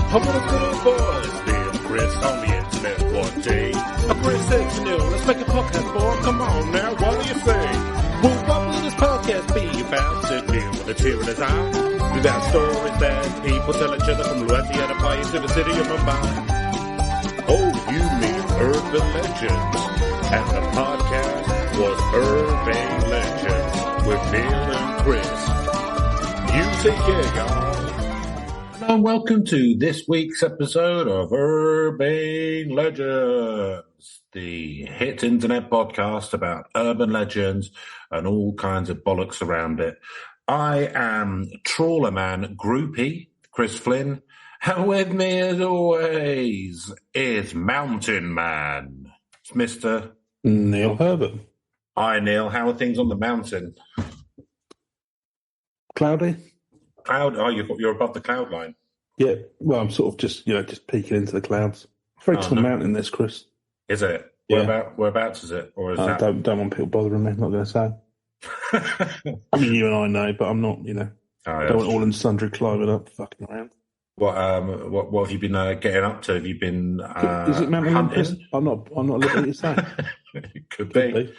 I want a good voice, Bill Chris on the internet one day. Chris said to Neil, let's make a podcast, boy. Come on now, what do you say? Well, what will this podcast be about? Said Neil with a tear in his eye. Without stories that people tell each other from Louisiana Pie to the city of Mumbai. Oh, you mean urban legends. And the podcast was Urban Legends with Neil and Chris. You take care, y'all. And welcome to this week's episode of Urban Legends, the hit internet podcast about urban legends and all kinds of bollocks around it. I am trawlerman groupie, Chris Flynn, and with me as always is Mountain Man, it's Mr. Neil Herbert. Hi Neil, how are things on the mountain? Cloudy. Oh, you're above the cloud line. Yeah, well, I'm sort of just peeking into the clouds. Very tall mountain, this, Chris. Is it? Yeah. Whereabouts is it? Or is that? Don't want people bothering me. I'm not going to say. I mean, you and I know, but I'm not. Don't want all and sundry climbing up, fucking around. What have you been getting up to? Have you been? Is it Mount Olympus? I'm not liberty to say. Could be.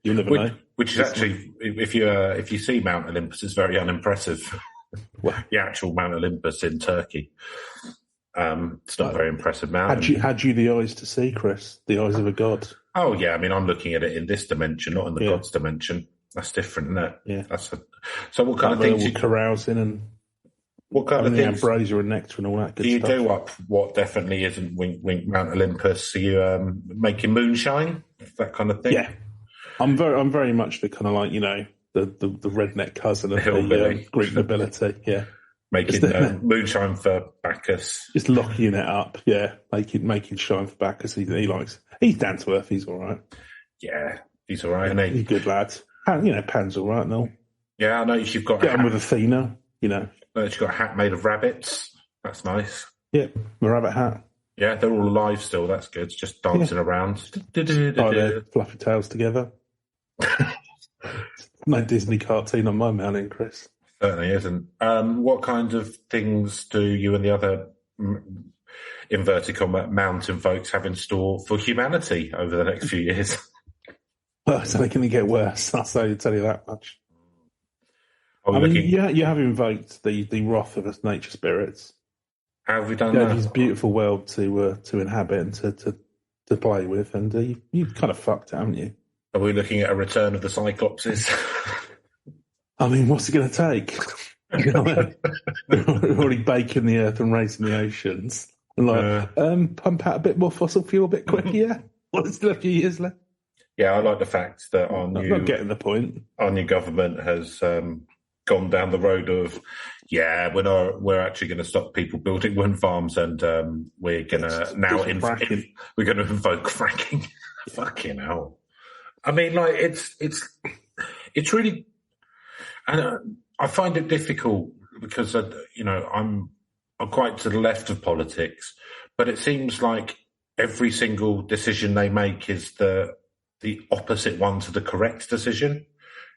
You never know. Which is actually, if you see Mount Olympus, it's very unimpressive. The actual Mount Olympus in Turkey. It's not a very impressive mountain. Had you the eyes to see, Chris? The eyes of a god? Oh, yeah. I mean, I'm looking at it in this dimension, not in the god's dimension. That's different, isn't it? Yeah. So what kind of things... you carousing and... What kind of things... Ambrosia and nectar and all that good stuff. Do you do what definitely isn't wink Mount Olympus? Are you making moonshine? That kind of thing? Yeah. I'm very much the kind of the redneck cousin of the Greek nobility, yeah. Making moonshine for Bacchus. Just locking it up, yeah. Making shine for Bacchus. He's down to earth, he's all right. Yeah, he's all right, isn't he? He's a good lad. Pan's all right and all. Yeah, I noticed you've got... Get on with Athena, You've got a hat made of rabbits. That's nice. Yeah, the rabbit hat. Yeah, they're all alive still. That's good. Just dancing around. Their fluffy tails together. No Disney cartoon on my mountain, Chris. Certainly isn't. What kind of things do you and the other inverted comma mountain folks have in store for humanity over the next few years? Well, it's only going to get worse. I'll tell you that much. You have invoked the wrath of us nature spirits. How have we done that? This beautiful world to inhabit and to play with, and you've kind of fucked it, haven't you? Are we looking at a return of the Cyclopses? I mean, what's it going to take? We're already baking the earth and raising the oceans. And pump out a bit more fossil fuel a bit quicker, yeah? What's still a few years left? Yeah, I like the fact that I'm not getting the point. Our new government has gone down the road of, we're actually going to stop people building wind farms, and we're going to now we're going to invoke fracking. Fucking hell! I mean, it's really. I find it difficult because I'm quite to the left of politics, but it seems like every single decision they make is the opposite one to the correct decision.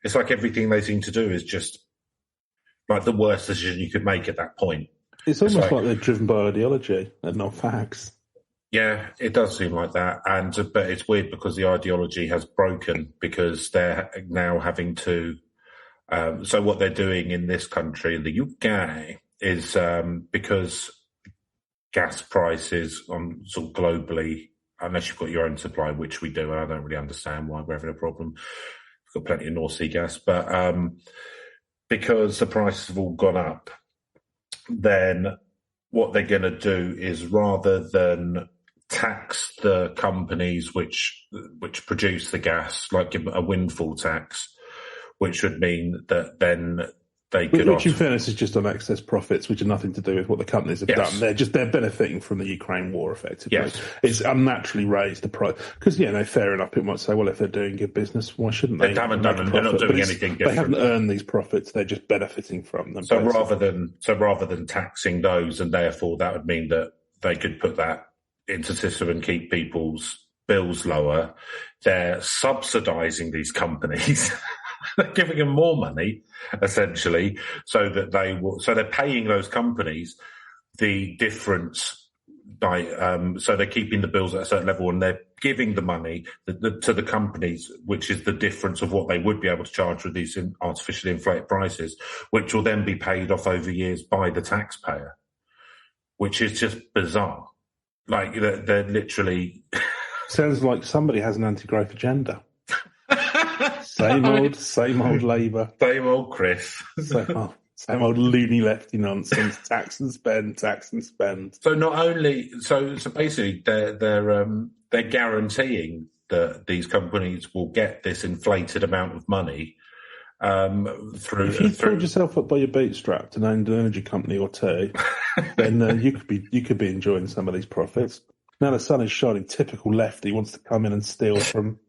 It's like everything they seem to do is just like the worst decision you could make at that point. It's almost like they're driven by ideology and not facts. Yeah, it does seem like that. But it's weird because the ideology has broken because they're now having to. So what they're doing in this country, in the UK, is because gas prices on sort of globally, unless you've got your own supply, which we do, and I don't really understand why we're having a problem. We've got plenty of North Sea gas, but because the prices have all gone up, then what they're going to do is rather than tax the companies which produce the gas, like give them a windfall tax, which would mean that then they could... Which in fairness is just on excess profits, which have nothing to do with what the companies have done. They're benefiting from the Ukraine war, effectively. Yes. It's unnaturally raised the price. Because, fair enough, people might say, well, if they're doing good business, why shouldn't they? They haven't done it. They're not doing anything different. They haven't earned these profits. They're just benefiting from them. So rather than taxing those, and therefore that would mean that they could put that into system and keep people's bills lower, they're subsidising these companies. They're giving them more money, essentially, so that they're paying those companies the difference. So they're keeping the bills at a certain level and they're giving the money to the companies, which is the difference of what they would be able to charge with these artificially inflated prices, which will then be paid off over years by the taxpayer, which is just bizarre. Like they're literally... Sounds like somebody has an anti-growth agenda. Same old Labour. Same old Chris. Same old loony lefty nonsense. Tax and spend. So not only so basically they're guaranteeing that these companies will get this inflated amount of money through. If you pulled yourself up by your bootstraps and owned an energy company or two, then you could be enjoying some of these profits. Now the sun is shining. Typical lefty wants to come in and steal from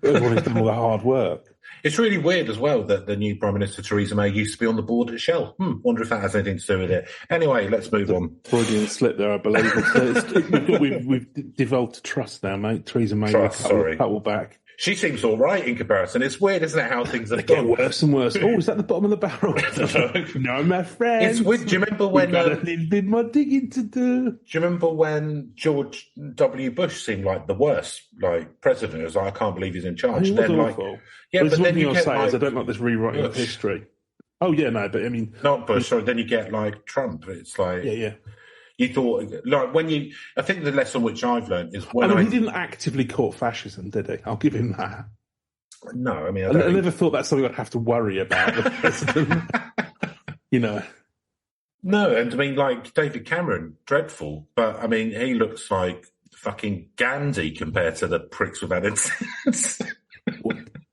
everyone who's done all the hard work. It's really weird as well that the new Prime Minister Theresa May used to be on the board at Shell. Wonder if that has anything to do with it. Anyway, let's move on. Freudian slip there, I believe. We've devolved to trust now, mate. Theresa May will cut back. She seems all right in comparison. It's weird, isn't it, how things are getting worse and worse. Oh, is that the bottom of the barrel? No, my friend. It's weird. Do you remember when... We've got a little bit more digging to do. Do you remember when George W. Bush seemed like the worst president? It was like, I can't believe he's in charge. He was awful. Yeah, but then you get I don't like this rewriting of history. Oh, yeah, no, but I mean... Not Bush, sorry. Then you get Trump. It's like... Yeah. You thought, I think the lesson which I've learned is when he didn't actively court fascism, did he? I'll give him that. No, I mean, I never thought that's something I'd have to worry about. The president, No, and I mean, David Cameron, dreadful, but I mean, he looks like fucking Gandhi compared to the pricks we've had since.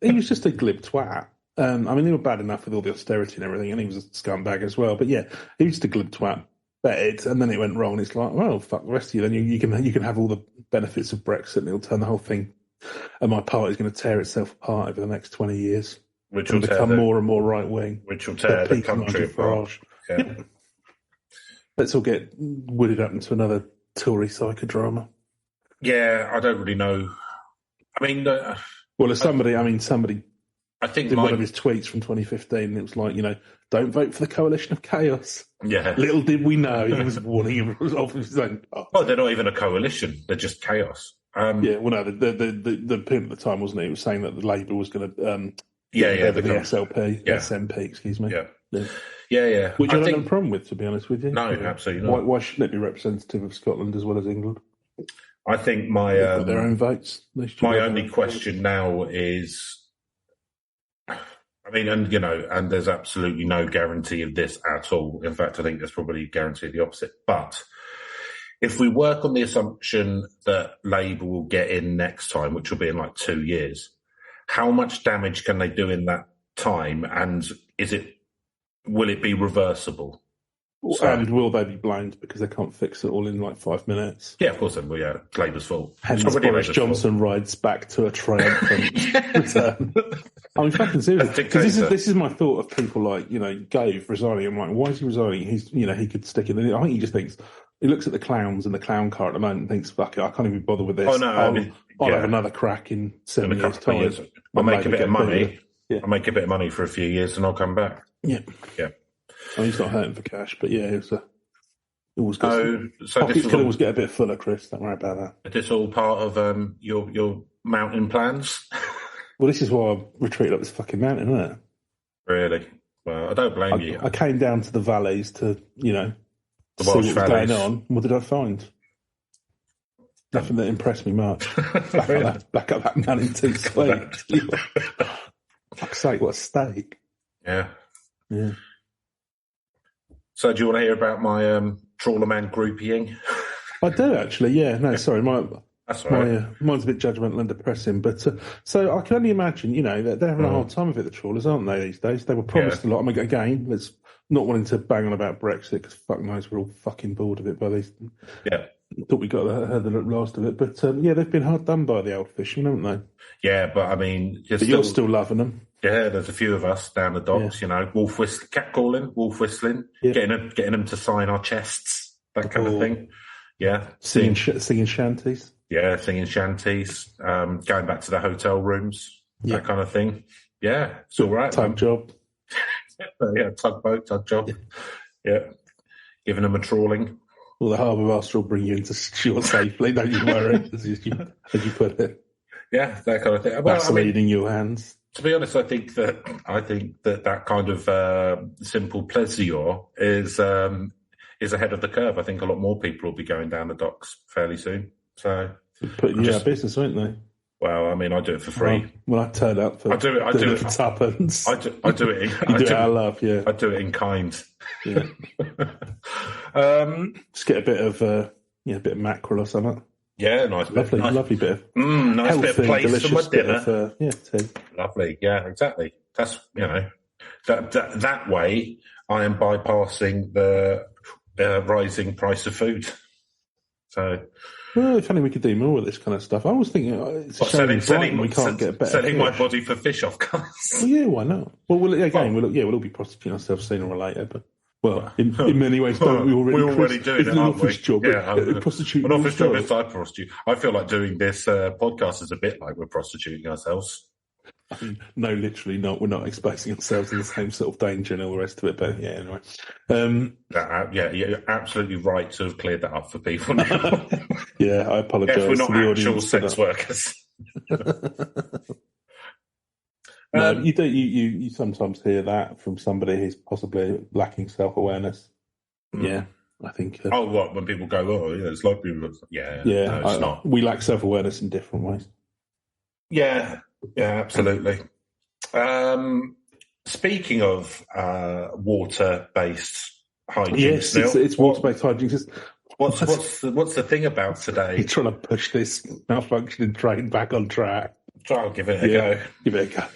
He was just a glib twat. I mean, they were bad enough with all the austerity and everything, and he was a scumbag as well. But yeah, he was just a glib twat. Bet, and then it went wrong. It's like, well, fuck the rest of you. Then you can have all the benefits of Brexit, and it'll turn the whole thing. And my party's going to tear itself apart over the next 20 years, which will become more and more right wing, which will tear the country apart. Yeah. Yep. Let's all get wooded up into another Tory psychodrama. Yeah, I don't really know. I mean, somebody. I think did one of his tweets from 2015. And it was like, don't vote for the coalition of chaos. Yeah. Little did we know he was warning of his own. Oh, they're not even a coalition; they're just chaos. Yeah, well, no, the pimp at the time, wasn't he? He was saying that the Labour was going to the SLP, SMP, excuse me. Yeah. Which I don't have a problem with, to be honest with you. No, absolutely not. Why shouldn't it be representative of Scotland as well as England? I think my their own votes. My only question now is. I mean, and there's absolutely no guarantee of this at all. In fact, I think there's probably a guarantee of the opposite. But if we work on the assumption that Labour will get in next time, which will be in 2 years, how much damage can they do in that time? And will it be reversible? And will they be blamed because they can't fix it all in 5 minutes? Yeah, of course they will. Yeah, Labour's fault. Hence Boris Johnson rides back to a triumphant return. I mean, fucking seriously. Because this is my thought of people Gove resigning. I'm like, why is he resigning? He's, he could stick it in. I think he just thinks, he looks at the clowns in the clown car at the moment and thinks, fuck it, I can't even bother with this. Oh, no, I'll have another crack in 7 years' time. I'll make a bit of money. Yeah. I'll make a bit of money for a few years and I'll come back. Yeah. I mean, he's not hurting for cash, but yeah, it always pockets could always get a bit fuller, Chris. Don't worry about that. Is this all part of your mountain plans? Well, this is why I retreated up this fucking mountain, isn't it? Really? Well, I don't blame you. I came down to the valleys to, see what was going on. What did I find? Nothing that impressed me much. Back up that mountain too sweet. Fuck's sake, what a steak. Yeah. Yeah. So do you want to hear about my trawlerman groupieing? I do, actually, yeah. No, sorry, that's all right. Mine's a bit judgmental and depressing. But so I can only imagine, they're having a hard time of it, the trawlers, aren't they, these days? They were promised a lot. I mean, again, let's not wanting to bang on about Brexit, because fuck knows we're all fucking bored of it by these. Yeah. Thought we heard the last of it. But they've been hard done by the old fishermen, haven't they? Yeah, but I mean... You're still loving them. Yeah, there's a few of us down the docks, wolf whistling, cat calling, wolf whistling, getting them to sign our chests, that kind of thing. Yeah. Singing shanties. Yeah, singing shanties, going back to the hotel rooms, that kind of thing. Yeah, it's all right. Tug job. Yeah, tug job. Yeah. Giving them a trawling. Well, the harbour master will bring you into shore safely, don't you worry, as you put it. Yeah, that kind of thing. Vaseline in your hands. To be honest, I think that kind of simple pleasure is ahead of the curve. I think a lot more people will be going down the docks fairly soon. So putting you out of business, won't they? Well, I mean, I do it for free. Well, I turn up for. I do it for tuppence. I do it. You do it out of love, yeah. I do it in kind. Yeah. Just get a bit of mackerel or something. Yeah, nice, lovely bit of nice healthy, bit of place for my dinner. Tea. Lovely, yeah, exactly. That's that way I am bypassing the rising price of food. So. Well, if only we could do more with this kind of stuff. I was thinking, it's a shame we can't get better. Selling my body for fish off guys. Well, yeah, why not? Well, we'll all be prostituting ourselves sooner or later. But in many ways, don't we already? We're already doing it, aren't we? Job, prostitute. An office job is side prostitute. I feel like doing this podcast is a bit like we're prostituting ourselves. I mean, no, literally not. We're not exposing ourselves in the same sort of danger and all the rest of it. But yeah, anyway. You're absolutely right to have cleared that up for people now. Yeah, I apologise. Yes, we're not actual sex workers. No, you do. You sometimes hear that from somebody who's possibly lacking self-awareness. Yeah, I think. What when people go, it's like people. Yeah, yeah. No, it's not. We lack self-awareness in different ways. Yeah, absolutely. Speaking of water-based hygiene, yes, it's water-based hygiene. What's the thing about today? You're trying to push this malfunctioning train back on track. I'll give it a go. Give it a go.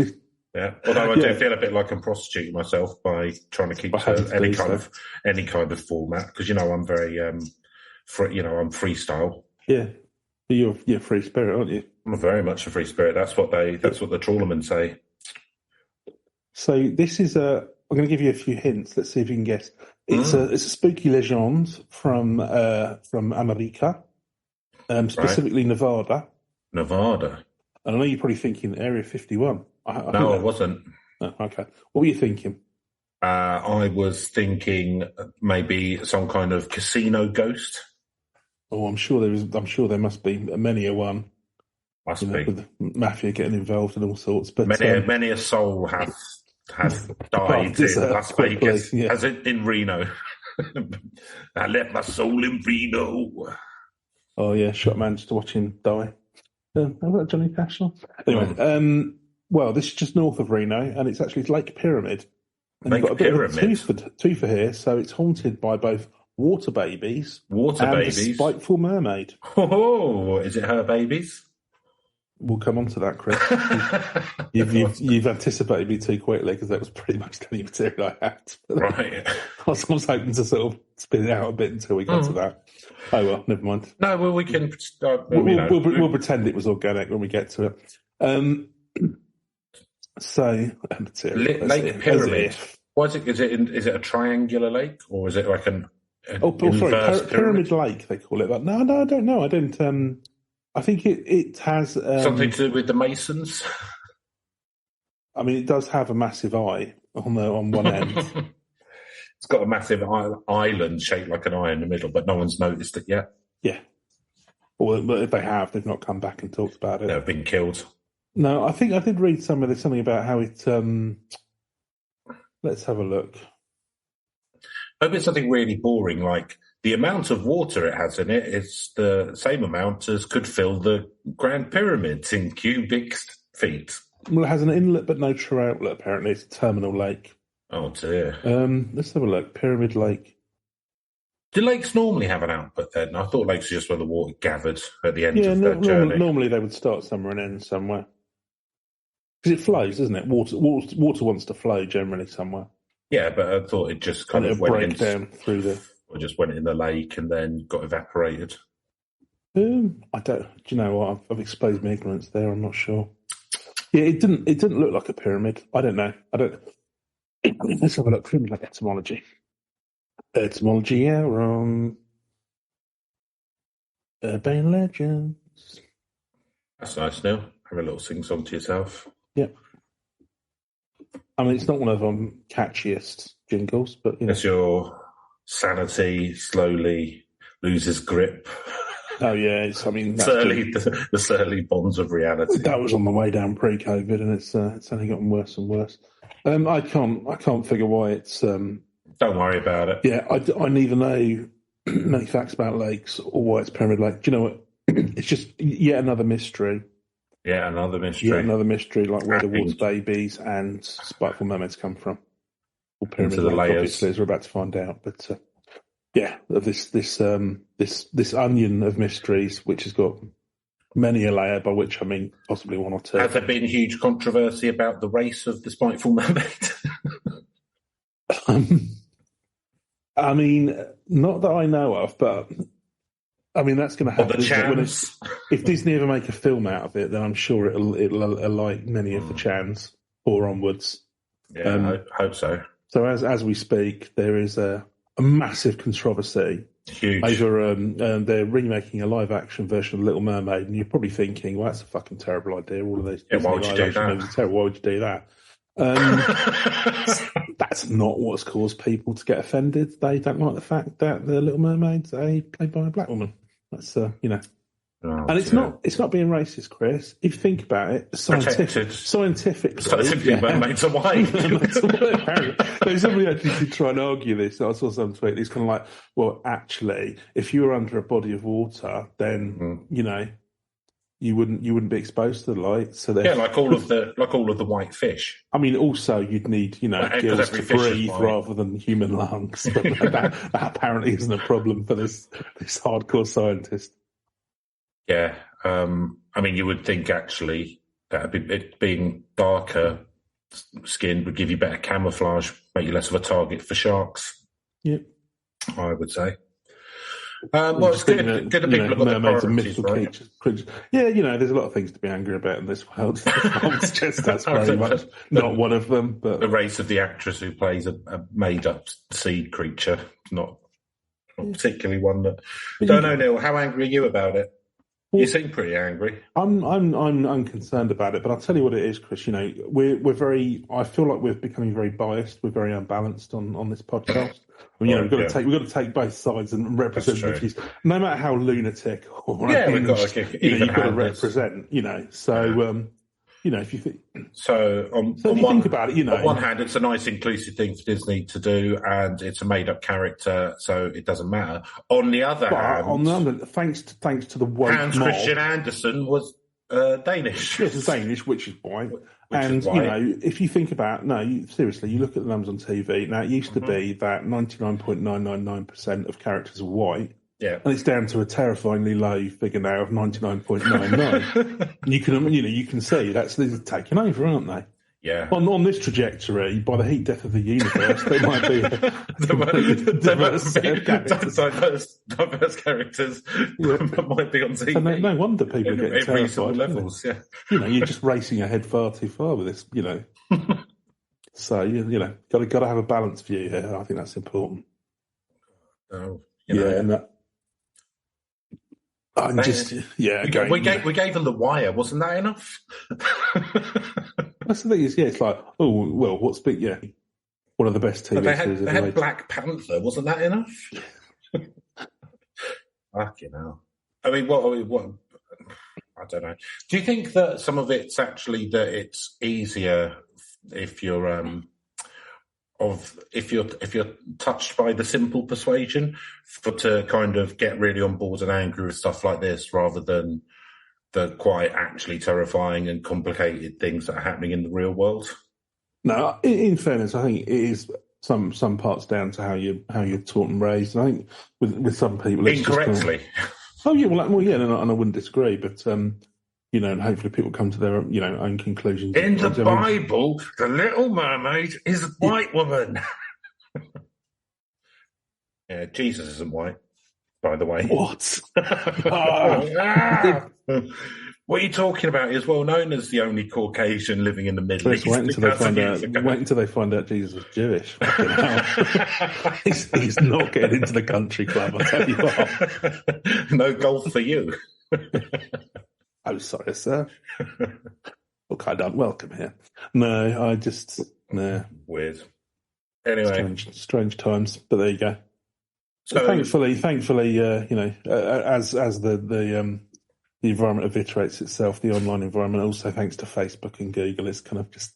Yeah. Although I do feel a bit like I'm prostituting myself by trying to keep any kind of format because I'm very I'm freestyle. Yeah, you're a free spirit, aren't you? I'm very much a free spirit. That's what the trawlermen say. So this is I'm going to give you a few hints. Let's see if you can guess. It's a spooky legend from America, specifically Nevada. Nevada. And I know you're probably thinking Area 51. I wasn't. Oh, okay. What were you thinking? I was thinking maybe some kind of casino ghost. Oh, I'm sure there must be many a one. Must be. With the mafia getting involved and all sorts. But many a soul has died in Las Vegas, as in Reno. I left my soul in Reno. Oh yeah, shot man just to watch him die. How about Johnny Cash? Anyway, well, this is just north of Reno, and it's Lake Pyramid. And you've got a bit of a twofer here, so it's haunted by both water babies and the Spiteful Mermaid. Oh, is it her babies? We'll come on to that, Chris. You've anticipated me too quickly because that was pretty much the only material I had. Right. I was hoping to sort of spin it out a bit until we got to that. Oh well, never mind. No, well we can. We'll pretend it was organic when we get to it. So material. Lake Pyramid. What is it? Is it a triangular lake or is it like an? Pyramid Lake they call it. But no, I don't know. I don't. I think it has something to do with the Masons. I mean, it does have a massive eye on one end. It's got a massive island shaped like an eye in the middle, but no one's noticed it yet. Yeah. Or if they have, they've not come back and talked about it. They've been killed. No, I think I did read something about how it. Let's have a look. Maybe it's something really boring, like the amount of water it has in it is the same amount as could fill the Grand Pyramids in cubic feet. Well, it has an inlet but no true outlet, apparently. It's a terminal lake. Oh, dear. Let's have a look. Pyramid Lake. Do lakes normally have an output then? I thought lakes were just where the water gathered at the end of their journey. Normally they would start somewhere and end somewhere. Because it flows, doesn't it? Water wants to flow generally somewhere. Yeah, but I thought it just kind of went down through the... Or just went in the lake and then got evaporated. I don't... Do you know what? I've exposed my ignorance there. I'm not sure. Yeah, it didn't look like a pyramid. I don't know. Let's have a look. Pyramid like etymology. Etymology, yeah, wrong. Urban legends. That's nice, Neil. Have a little sing-song to yourself. Yeah. I mean, it's not one of them catchiest jingles, but... As your sanity slowly loses grip. Oh yeah, I mean, the surly bonds of reality. That was on the way down pre-COVID, and it's only gotten worse and worse. I can't figure why it's. Don't worry about it. Yeah, I neither know many facts about lakes or why it's Pyramid Lake. Do you know what? It's just yet another mystery. Yeah, another mystery. Like where the water babies and Spiteful Mermaids come from. Or Pyramid Into the Lake, layers. obviously, as we're about to find out. But this onion of mysteries, which has got many a layer, by which I mean possibly one or two. Has there been huge controversy about the race of the Spiteful Mermaid? I mean, not that I know of, but I mean that's going to happen. If Disney ever make a film out of it, then I'm sure it'll alight many of the Chans or onwards. Yeah, I hope so. So as we speak, there is a massive controversy. Huge. Over they're remaking a live action version of Little Mermaid, and you're probably thinking, well, that's a fucking terrible idea. All of those why would you do that? Why would you do that? That's not what's caused people to get offended. They don't like the fact that the Little Mermaid's played by a black woman. That's and it's not being racist, Chris. If you think about it, scientifically, mermaids are white. Somebody actually did try and argue this. I saw some tweet. It's kind of like, well, actually, if you were under a body of water, then you wouldn't be exposed to the light. So like all of the white fish. I mean, also you'd need gills to breathe rather than human lungs. But that apparently isn't a problem for this hardcore scientist. Yeah, I mean, you would think actually that it being darker skinned would give you better camouflage, make you less of a target for sharks. Yeah, I would say. Well, it's good that people have got their priorities, right? Creatures. Yeah, there's a lot of things to be angry about in this world. I would suggest that's very much not one of them. But the race of the actress who plays a made-up sea creature, not particularly one that. Don't know, Neil. How angry are you about it? You seem pretty angry. I'm unconcerned about it, but I'll tell you what it is, Chris. We're very. I feel like we're becoming very biased. We're very unbalanced on this podcast. I mean, we've got to take both sides and represent the views, no matter how lunatic or we've got to you've got to represent. So. If you think think about it, on one hand, it's a nice inclusive thing for Disney to do, and it's a made-up character, so it doesn't matter. On the other hand, thanks to the woke Hans mob, Christian Andersen was Danish. Yes, it's Danish, which is white. If you think about seriously, you look at the numbers on TV. Now, it used to be that 99.999% of characters are white. Yeah, and it's down to a terrifyingly low figure now of 99.99. You can see they're taking over, aren't they? Yeah. On this trajectory, by the heat death of the universe, there might be diverse characters that might be on TV. And no wonder people are getting terrified. Levels, yeah. You're just racing ahead far too far with this. So got to have a balanced view here. I think that's important. Oh, we gave them The Wire. Wasn't that enough? That's the thing is, it's like, oh well, what's big? Yeah, one of the best TV series. They had Black Panther. Wasn't that enough? Fucking hell. I mean, what? I don't know. Do you think that some of it's actually that it's easier if you're if you're touched by the simple persuasion to kind of get really on board and angry with stuff like this, rather than the quite actually terrifying and complicated things that are happening in the real world? No, in fairness, I think it is some parts down to how you're taught and raised. And I think with some people, it's incorrectly. And I wouldn't disagree, but and hopefully people come to their own conclusions. In the Bible, the Little Mermaid is a white woman. Yeah, Jesus isn't white, by the way. What? What are you talking about? He's well known as the only Caucasian living in the Middle East. Wait until they find out Jesus is Jewish. He's not getting into the country club, I'll tell you what. No golf for you. Oh, sorry, sir. Look, I don't welcome here. No, I just... No. Weird. Anyway. Strange times, but there you go. So thankfully, as the environment eviscerates itself, the online environment, also thanks to Facebook and Google, is kind of just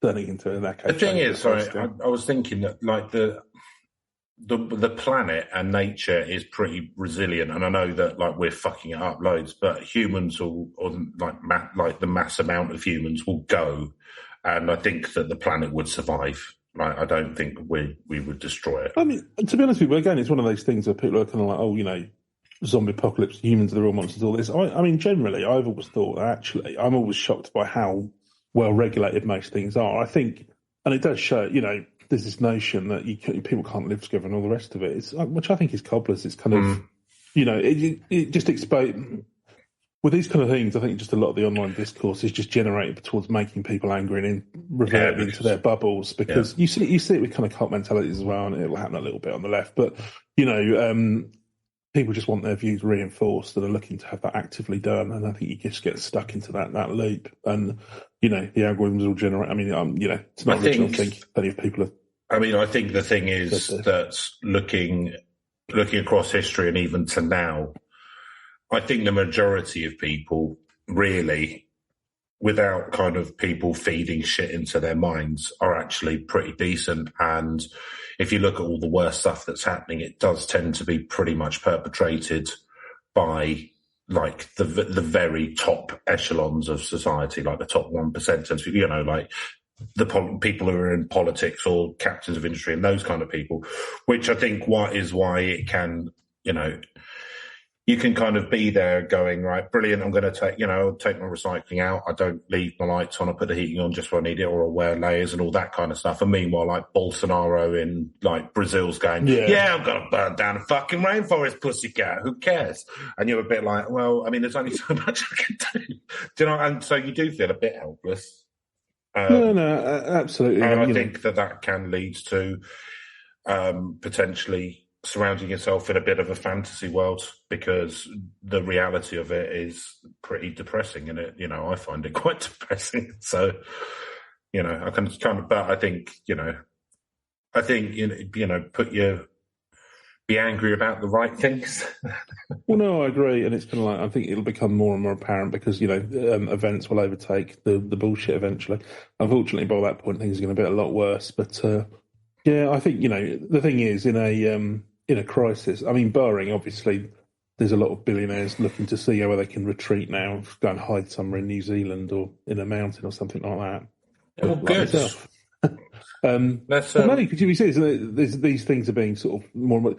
turning into an echo. The thing is, sorry, I was thinking that like the planet and nature is pretty resilient, and I know that like we're fucking it up loads, but humans will, or like the mass amount of humans will go, and I think that the planet would survive. Like, I don't think we would destroy it. I mean, to be honest with you, again, it's one of those things where people are kind of like, oh, zombie apocalypse, humans are the real monsters, all this. I mean, generally, I've always thought that actually, I'm always shocked by how well regulated most things are. I think, and it does show, there's this notion that people can't live together and all the rest of it, which I think is cobblers. It's kind of, it just exposes. With these kind of things, I think just a lot of the online discourse is just generated towards making people angry and reverting into their bubbles, because you see it with kind of cult mentalities as well, and it will happen a little bit on the left. But people just want their views reinforced and are looking to have that actively done, and I think you just get stuck into that loop. And the algorithms will generate. I mean, it's not original. I think plenty of people have. I mean, I think the thing is that looking across history and even to now, I think the majority of people really, without kind of people feeding shit into their minds, are actually pretty decent. And if you look at all the worst stuff that's happening, it does tend to be pretty much perpetrated by like the very top echelons of society, like the top 1%, like the people who are in politics or captains of industry and those kind of people, which I think is why it can, you can kind of be there going, right, brilliant, I'm going to take my recycling out. I don't leave my lights on. I put the heating on just when I need it, or I'll wear layers and all that kind of stuff. And meanwhile, like Bolsonaro in like Brazil's going, I'm going to burn down a fucking rainforest, pussycat. Who cares? And you're a bit like, well, I mean, there's only so much I can do. Do you know? And so you do feel a bit helpless. Absolutely. And I think that can lead to potentially surrounding yourself in a bit of a fantasy world, because the reality of it is pretty depressing, and I find it quite depressing. So, I can kind of, but I think, be angry about the right things. Well, no, I agree, and it's kind of like, I think it'll become more and more apparent because events will overtake the bullshit eventually. Unfortunately, by that point, things are going to be a lot worse. But I think the thing is, in a crisis, I mean, barring obviously, there's a lot of billionaires looking to see where they can retreat now, go and hide somewhere in New Zealand or in a mountain or something like that. Well, good. Because you see, these things are being sort of more.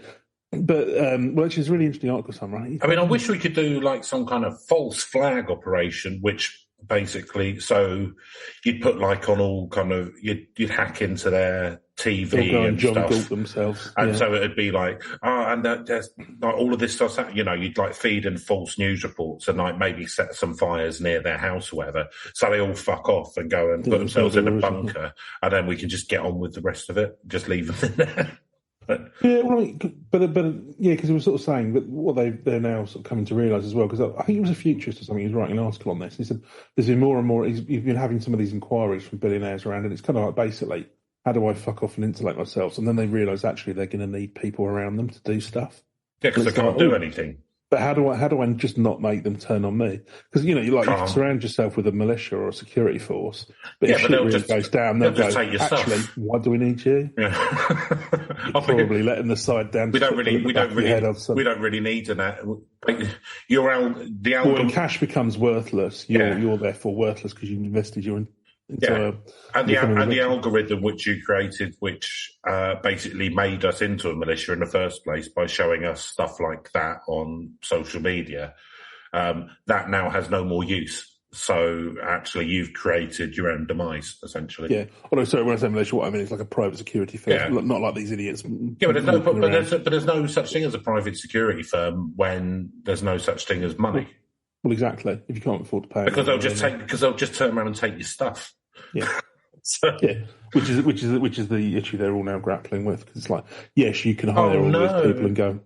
But which is a really interesting article, Sam, right? I mean, I wish we could do like some kind of false flag operation, which basically, so you'd put like on all kind of, you'd hack into their TV and John stuff, Galt themselves, and so it'd be like, and there's like all of this stuff. You'd like feed in false news reports and like maybe set some fires near their house or whatever, so they all fuck off and go and put themselves in a bunker, and then we can just get on with the rest of it, just leave them in there. But because we were sort of saying that what they're now sort of coming to realise as well, because I think it was a futurist or something, he was writing an article on this. He said there's been more and more, you've been having some of these inquiries from billionaires around, and it's kind of like basically, how do I fuck off and insulate myself? And then they realise actually they're going to need people around them to do stuff. Yeah, because they can't do anything. But how do I just not make them turn on me? Because you can surround yourself with a militia or a security force, but if shit really goes down, they'll go, actually, why do we need you? Yeah. Probably letting the side down. We don't really need that. When cash becomes worthless, you're therefore worthless because you invested your and the algorithm which you created, which basically made us into a militia in the first place by showing us stuff like that on social media, that now has no more use. So actually, you've created your own demise, essentially. Yeah. Oh no, sorry. When I say militia, what I mean is like a private security firm, not like these idiots. Yeah, but there's no such thing as a private security firm when there's no such thing as money. Well, exactly. If you can't afford to pay, because they'll just turn around and take your stuff. Yeah. Which is the issue they're all now grappling with, because it's like, yes, you can hire all these people and go,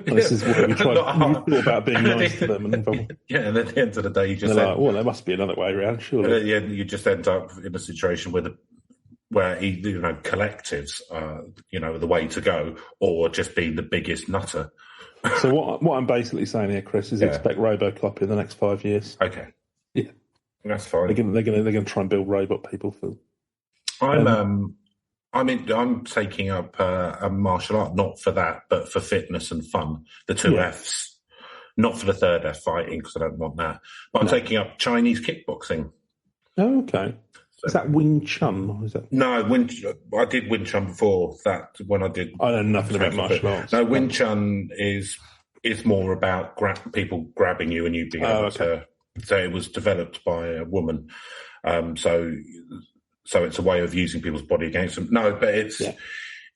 this is what we thought about being nice to them, and and at the end of the day, you just like, well, there must be another way around, surely. You just end up in a situation where where collectives are, the way to go, or just being the biggest nutter. So what I'm basically saying here, Chris, is expect RoboCop in the next 5 years. Okay. Yeah. That's fine. They're gonna try and build robot people for. I'm taking up a martial art, not for that, but for fitness and fun. The two Fs, not for the third F, fighting, because I don't want that. But I'm taking up Chinese kickboxing. Oh, okay. Is that Wing Chun? Or is that... No, I did Wing Chun before that. When I did, I know nothing about martial arts. No, Wing Chun is more about people grabbing you and you being able to. So it was developed by a woman. So it's a way of using people's body against them. No, but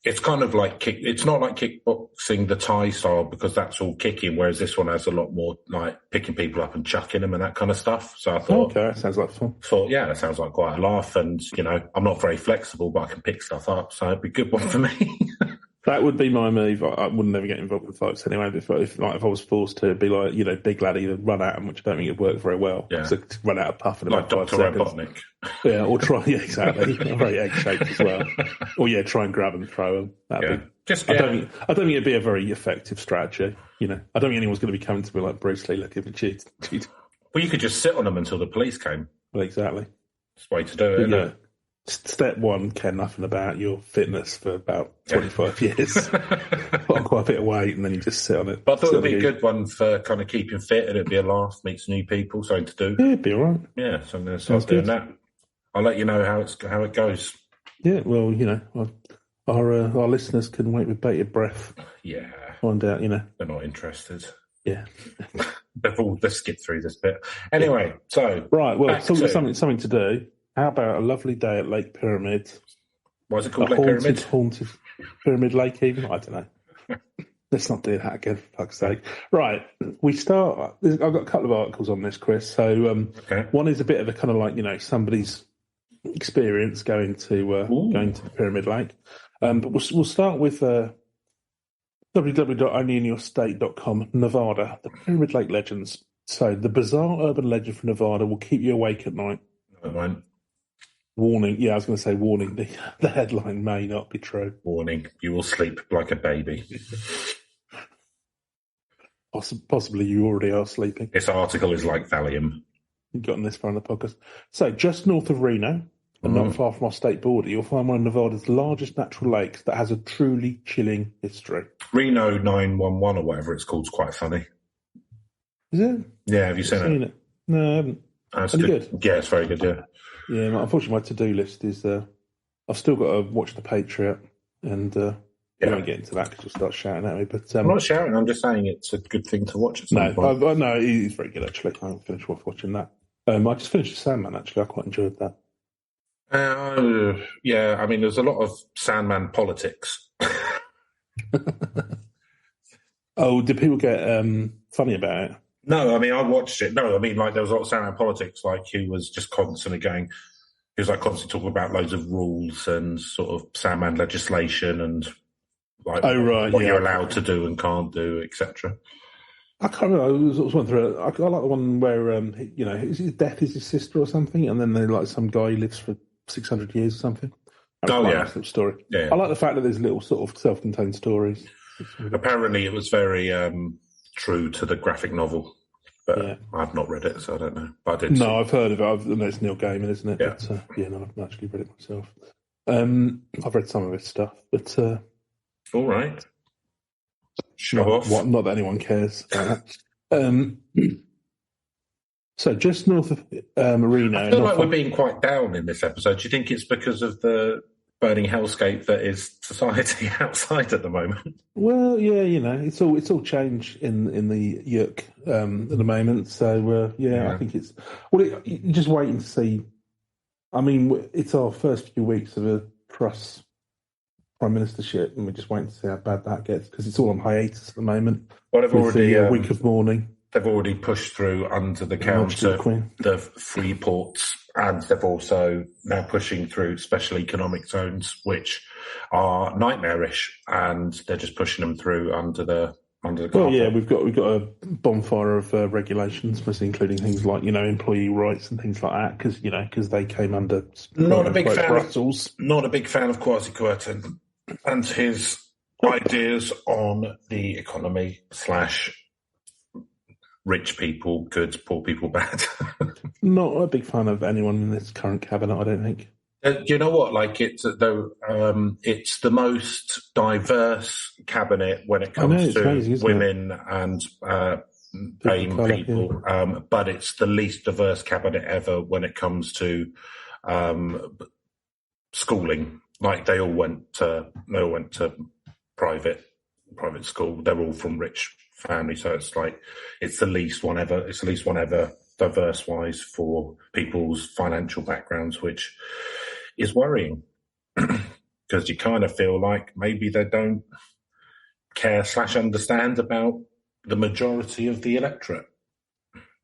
it's kind of like it's not like kickboxing, the Thai style, because that's all kicking, whereas this one has a lot more like picking people up and chucking them and that kind of stuff. So I thought, okay, that sounds like fun. That sounds like quite a laugh. And, I'm not very flexible, but I can pick stuff up. So it'd be a good one for me. That would be my move. I would never get involved in fights anyway. But if I was forced to, be like, big laddie, run at them, which I don't think it'd work very well. Yeah. So run out of puff in about 5 seconds. Like Dr. Robotnik. Yeah, or try, exactly. Very egg-shaped as well. Or try and grab and throw them. That'd be, I don't think it'd be a very effective strategy. I don't think anyone's going to be coming to me like Bruce Lee looking for cheat. Well, you could just sit on them until the police came. Well, exactly. That's the way to do it, isn't it? Step one, care nothing about your fitness for about 25 years. Put on quite a bit of weight and then you just sit on it. But I thought it would be a good one for kind of keeping fit, and it'd be a laugh, meet some new people, something to do. Yeah, it'd be all right. Yeah, so I'm going to start doing that. I'll let you know how it goes. Yeah, well, our listeners can wait with bated breath. Yeah. Find out, They're not interested. Yeah. Let's skip through this bit. Anyway, so... Right, well, something to do. How about a lovely day at Lake Pyramid? Why is it called Lake Pyramid? Haunted Pyramid Lake even? I don't know. Let's not do that again, for fuck's sake. Right, we start... I've got a couple of articles on this, Chris. So one is a bit of a kind of like, somebody's experience going to Pyramid Lake. But we'll start with www.onlyinyourstate.com, Nevada, the Pyramid Lake legends. So the bizarre urban legend from Nevada will keep you awake at night. No, it won't. Warning. Yeah, I was going to say warning. The headline may not be true. Warning. You will sleep like a baby. Possibly you already are sleeping. This article is like Valium. You've gotten this far on the podcast. So, just north of Reno, and not far from our state border, you'll find one of Nevada's largest natural lakes that has a truly chilling history. Reno 911 or whatever it's called is quite funny. Is it? Yeah, have you seen it? No, I haven't. That's good. Yeah, it's very good, yeah. Yeah, unfortunately, my to-do list is... I've still got to watch The Patriot, and I won't get into that because you'll start shouting at me. But I'm not shouting, I'm just saying it's a good thing to watch at some point. No, it's very good, actually. I haven't finished watching that. I just finished Sandman, actually. I quite enjoyed that. Yeah, I mean, there's a lot of Sandman politics. Oh, did people get funny about it? No, I mean, I watched it. No, I mean, like, there was a lot of Sandman politics. Like, he was just constantly constantly talking about loads of rules and sort of Sandman legislation and, like, what you're allowed to do and can't do, etc. I can't remember. I was one through. I like the one where, his death is his sister or something, and then they like some guy who lives for 600 years or something. Nice little story. Yeah. I like the fact that there's little sort of self-contained stories. Apparently, it was very true to the graphic novel, but I've not read it, so I don't know. But I did. No, I've heard of it. I know it's Neil Gaiman, isn't it? Yeah. But, no, I've not actually read it myself. I've read some of his stuff, but all right. Show off. Not that anyone cares about that. So just north of Reno. I feel like we're being quite down in this episode. Do you think it's because of the burning hellscape that is society outside at the moment? Well, yeah, it's all change in the yuck at the moment. So I think it's you're just waiting to see. I mean, it's our first few weeks of a Truss prime ministership, and we're just waiting to see how bad that gets because it's all on hiatus at the moment. Well, they've already a week of mourning. They've already pushed through under the counter the free ports, and they've also now pushing through special economic zones, which are nightmarish, and they're just pushing them through under the under the carpet. Well, yeah, we've got a bonfire of regulations, including things like employee rights and things like that, because they came under Not a big fan Brussels. Not a big fan of Kwasi Kwarteng and his ideas on the economy / rich people good, poor people bad. Not a big fan of anyone in this current cabinet, I don't think. You know what? It's the most diverse cabinet when it comes to amazing, women and BAME people, but it's the least diverse cabinet ever when it comes to schooling. Like they all went to private school. They're all from rich families, so it's the least one ever. It's the least one ever diverse wise for people's financial backgrounds, which is worrying because you kind of feel like maybe they don't care / understand about the majority of the electorate.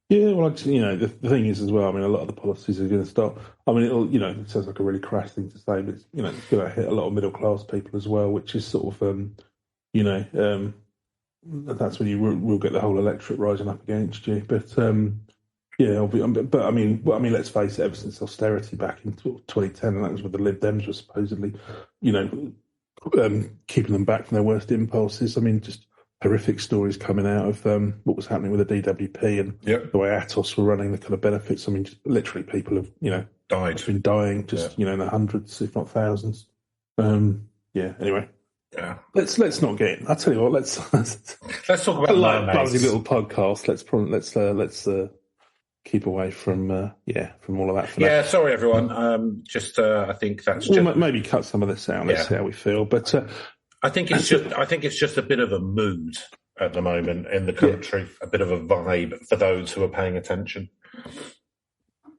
Yeah, well, the thing is as well, a lot of the policies are going to start. It'll, it sounds like a really crass thing to say, but it's going to hit a lot of middle class people as well, which is sort of, that's when you will get the whole electorate rising up against you. But let's face it. Ever since austerity back in 2010, and that was when the Lib Dems were supposedly, keeping them back from their worst impulses. Just horrific stories coming out of what was happening with the DWP and the way Atos were running the kind of benefits. Just literally people have, died, been dying, in the hundreds, if not thousands. Anyway. Yeah. Let's not get in. I'll tell you what. Let's talk about a buzzy little podcast. Let's keep away from all of that. For now. Sorry everyone. I think that's maybe cut some of this out. Let's see how we feel. But I think it's just a bit of a mood at the moment in the country, a bit of a vibe for those who are paying attention.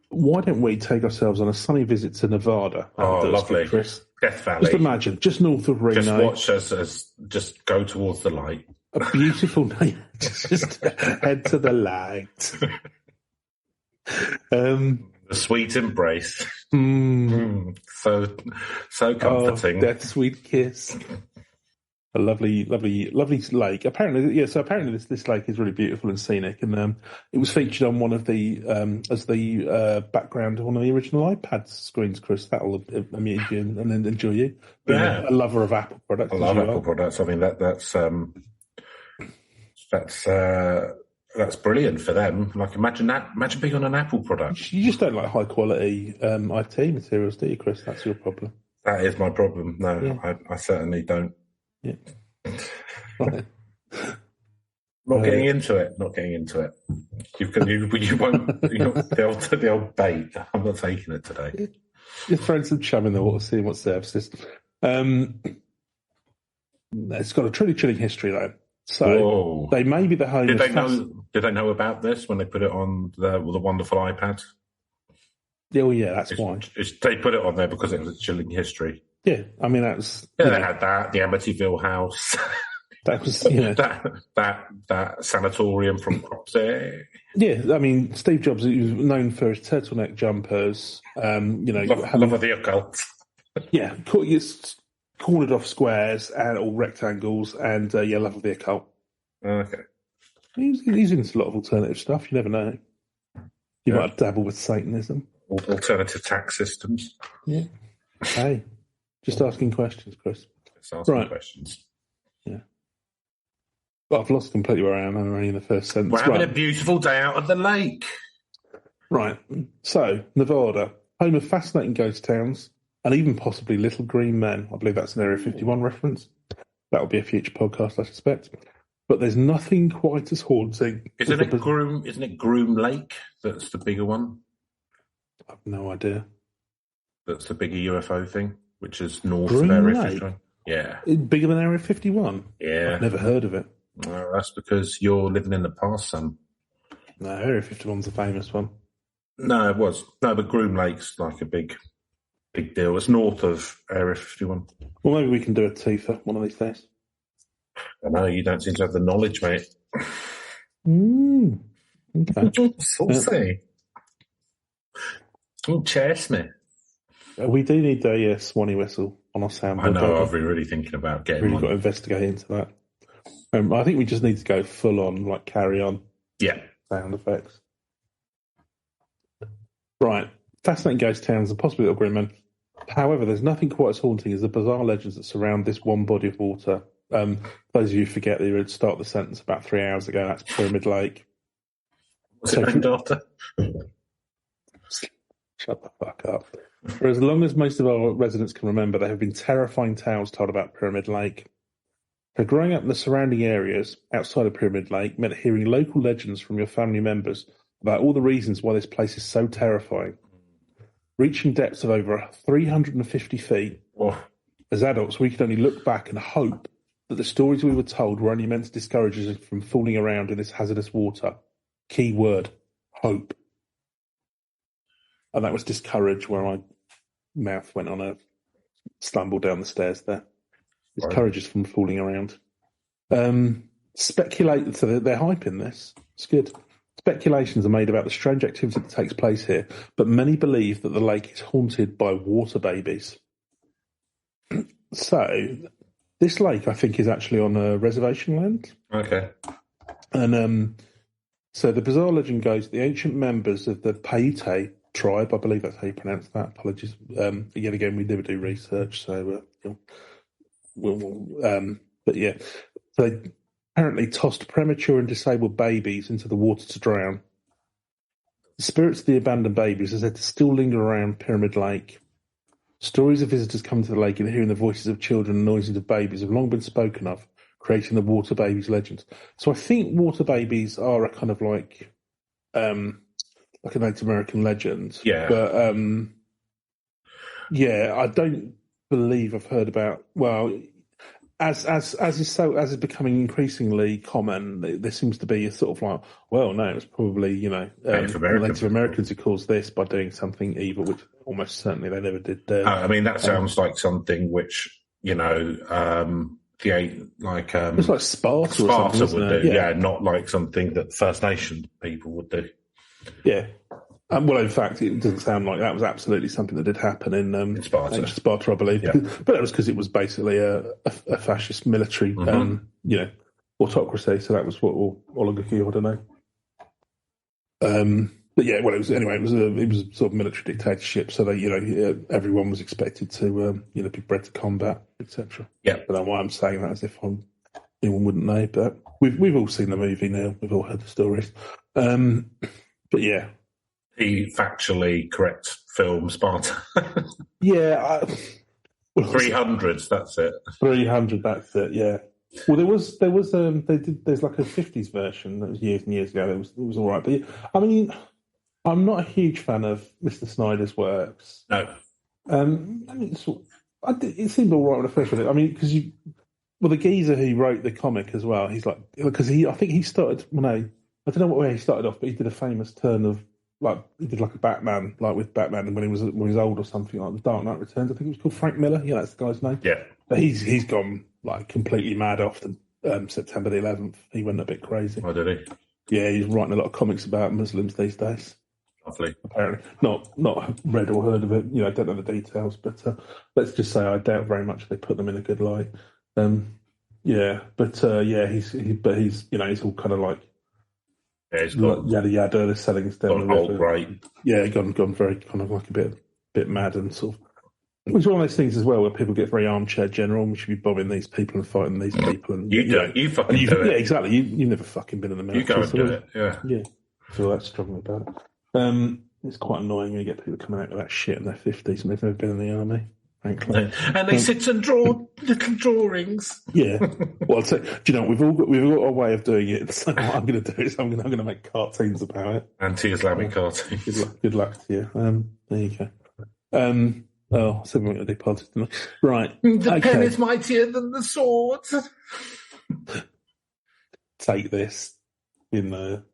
Why don't we take ourselves on a sunny visit to Nevada? Lovely, Chris. Death Valley. Just imagine, just north of Reno. Just watch us as just go towards the light. A beautiful night. Just head to the light. The sweet embrace. So comforting. That sweet kiss. A lovely lake. Apparently, this lake is really beautiful and scenic, and it was featured on one of the as the background of one of the original iPad screens. Chris, that'll amuse you and then enjoy you. Being a lover of Apple products. I love Apple products. That's brilliant for them. Imagine that. Imagine being on an Apple product. You just don't like high quality IT materials, do you, Chris? That's your problem. That is my problem. No, I certainly don't. Yeah. Right. Not getting into it. You won't. The old bait. I'm not taking it today. You're throwing some chum in the water, seeing what surfaces. It's got a truly chilling history, though. So they may be the home. Did they know about this when they put it on the wonderful iPad? Oh yeah, that's why they put it on there because it was a chilling history. Yeah, that's they had that the Amityville house. That was that sanatorium from crux. Yeah, Steve Jobs was known for his turtleneck jumpers. Love of the occult. Yeah, cornered off squares and all rectangles, and love of the occult. Okay, he's into a lot of alternative stuff. You never know. You might dabble with Satanism, alternative tax systems. Yeah. Hey, just asking questions, Chris. Just asking questions. Yeah. But I've lost completely where I am. I'm only in the first sentence. We're having a beautiful day out of the lake. Right. So, Nevada, home of fascinating ghost towns and even possibly little green men. I believe that's an Area 51 reference. That'll be a future podcast, I suspect. But there's nothing quite as haunting. Isn't it Groom Lake that's the bigger one? I've no idea. That's the bigger UFO thing, which is north of Area 51. Yeah. Bigger than Area 51? Yeah. I've never heard of it. Well, that's because you're living in the past, son. No, Area 51's a famous one. No, it was. No, but Groom Lake's like a big deal. It's north of Area 51. Well, maybe we can do a twofer one of these days. I know, you don't seem to have the knowledge, mate. Okay. Saucy. Chase me. We do need a Swanee whistle on our soundboard. I know, I've been really thinking about getting one. Got to investigate into that. I think we just need to go full on, like carry on. Yeah. Sound effects. Right. Fascinating ghost towns and possibly little green men. However, there's nothing quite as haunting as the bizarre legends that surround this one body of water. Those of you who forget that you would start the sentence about 3 hours ago, that's Pyramid Lake. What's it named after? Shut the fuck up. For as long as most of our residents can remember, there have been terrifying tales told about Pyramid Lake. So growing up in the surrounding areas outside of Pyramid Lake meant hearing local legends from your family members about all the reasons why this place is so terrifying. Reaching depths of over 350 feet, as adults, we could only look back and hope that the stories we were told were only meant to discourage us from fooling around in this hazardous water. Key word, hope. And that was discourage, where my mouth went on a stumble down the stairs there. Discourage us from fooling around. Speculate, so they're hyping this. It's good. Speculations are made about the strange activity that takes place here, but many believe that the lake is haunted by water babies. So, this lake, I think, is actually on a reservation land. Okay. And so the bizarre legend goes, the ancient members of the Paiute tribe, I believe that's how you pronounce that, apologies. Yet again, we never do research, so but yeah. So they apparently tossed premature and disabled babies into the water to drown. The spirits of the abandoned babies are said to still linger around Pyramid Lake. Stories of visitors coming to the lake and hearing the voices of children and noises of babies have long been spoken of, creating the water babies legend. So I think water babies are a kind of like a Native American legend. Yeah. But I don't believe I've heard about, well, as is becoming increasingly common, there seems to be a sort of like, well, no, it's probably, Native Americans who caused this by doing something evil, which almost certainly they never did. I mean, that sounds like something which, it's like Sparta or something, would do. Yeah, not like something that First Nation people would do. Yeah. Well, in fact, it doesn't sound like that was absolutely something that did happen in Sparta, I believe. Yeah. But that was because it was basically a fascist military, autocracy. So that was what oligarchy, I don't know. But yeah, well, it was a sort of military dictatorship. So that everyone was expected to be bred to combat, etc. Yeah. I don't know why I'm saying that as if anyone wouldn't know, but we've all seen the movie now. We've all heard the stories. But yeah. The factually correct film Sparta. Yeah. 300, that's it. 300, that's it, yeah. Well, there's like a 50s version that was years and years ago. It was all right. But I mean, I'm not a huge fan of Mr. Snyder's works. No. It seemed all right when I first read it. I mean, because the geezer who wrote the comic as well, he's like, because I think he started, I don't know where he started off, but he did a famous turn of, like, he did like a Batman, like with Batman when he was old or something, like The Dark Knight Returns. I think it was called Frank Miller. Yeah, that's the guy's name. Yeah. But he's gone like completely mad after September the 11th. He went a bit crazy. Oh, did he? Yeah, he's writing a lot of comics about Muslims these days. Lovely. Apparently. Not read or heard of it. I don't know the details, but let's just say I doubt very much they put them in a good light. He's all kind of like, yeah, he's got yada yada, selling us down the river. Right. Yeah, gone very kind of like a bit mad and sort of. It's one of those things as well where people get very armchair general. We should be bombing these people and fighting these people. And you fucking do it. Yeah, exactly. You've never fucking been in the military. You go and do it. Yeah. Yeah. So that's strongly about it. It's quite annoying when you get people coming out with that shit in their 50s and they've never been in the army. Frankly. And they sit and draw little drawings. Yeah. Well, do you know, we've all got a way of doing it. So what I'm going to do is I'm going to make cartoons about it. Anti-Islamic cartoons. Good luck to you. There you go. I said we weren't going to do politics, didn't I? Right. The pen is mightier than the sword. Take this in the.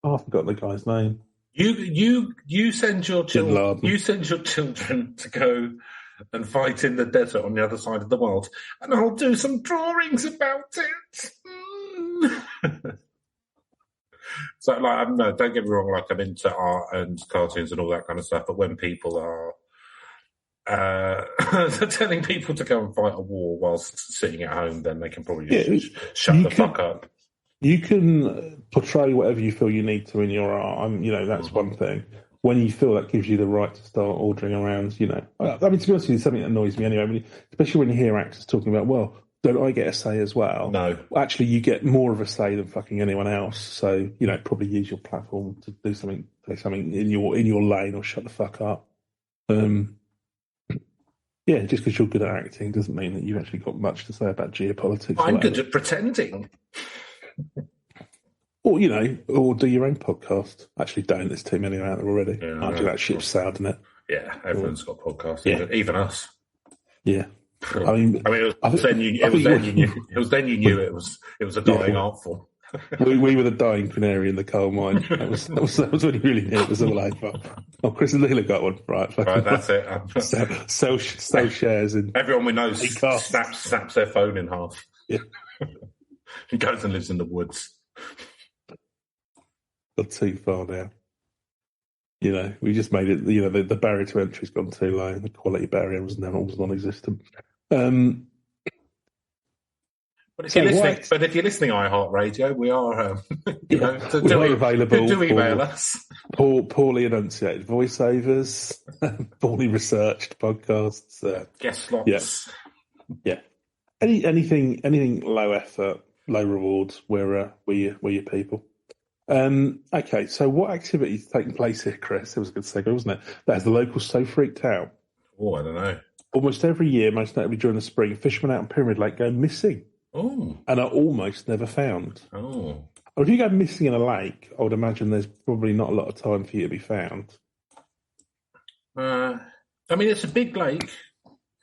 Oh, I forgot the guy's name. You send your children. You send your children to go and fight in the desert on the other side of the world, and I'll do some drawings about it. So, like, don't get me wrong. Like, I'm into art and cartoons and all that kind of stuff. But when people are, telling people to go and fight a war whilst sitting at home, then they can probably just shut the fuck up. You can portray whatever you feel you need to in your art. That's one thing. When you feel that gives you the right to start ordering around, to be honest with you, it's something that annoys me anyway. Especially when you hear actors talking about, well, don't I get a say as well? No. Actually, you get more of a say than fucking anyone else. So, probably use your platform to do something, say something in your lane or shut the fuck up. Just because you're good at acting doesn't mean that you've actually got much to say about geopolitics. I'm good at pretending. Or do your own podcast. Actually, don't. There's too many out there already. Yeah, Actually, that ship's sailed, isn't it? Yeah, everyone's got podcasts, even us. Yeah. It was then you knew it was a dying art form. we were the dying canary in the coal mine. That was when you really knew it was all over. Oh, Chris and Leela got one. Right, that's it. Sell shares in. Everyone we know snaps their phone in half. Yeah. He goes and lives in the woods. Got too far now. We just made it. The barrier to entry's gone too low. The quality barrier was non-existent. But if you're listening, iHeartRadio, we are. We're available. Do email us. Poorly enunciated voiceovers, poorly researched podcasts, guest slots. Yeah. Anything low effort, low rewards. We're your people. Okay, so what activities are taking place here, Chris? It was a good segue, wasn't it? That has the locals so freaked out. Oh, I don't know. Almost every year, most notably during the spring, fishermen out in Pyramid Lake go missing. Oh. And are almost never found. Oh. Well, if you go missing in a lake, I would imagine there's probably not a lot of time for you to be found. It's a big lake.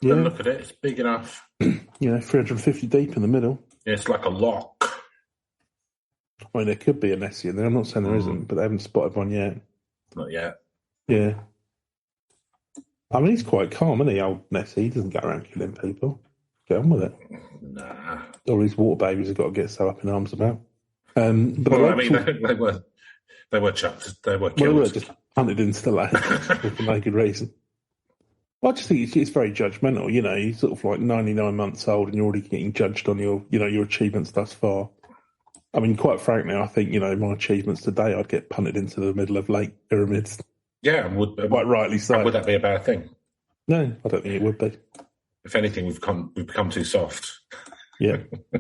Yeah. Look at it, it's big enough. 350 deep in the middle. Yeah, it's like a lock. There could be a Nessie in there. I'm not saying there isn't, but they haven't spotted one yet. Not yet. Yeah. He's quite calm, isn't he, old Nessie? He doesn't go around killing people. Get on with it. Nah. All these water babies have got to get so up in arms about. They were chucked. They were killed. Well, they were just hunted into the lake for no good reason. Well, I just think it's very judgmental. You're sort of like 99 months old and you're already getting judged on your achievements thus far. Quite frankly, I think, my achievements today, I'd get punted into the middle of Lake Pyramids. Yeah, quite rightly so. Would that be a bad thing? No, I don't think it would be. If anything, we've become too soft. Yeah. I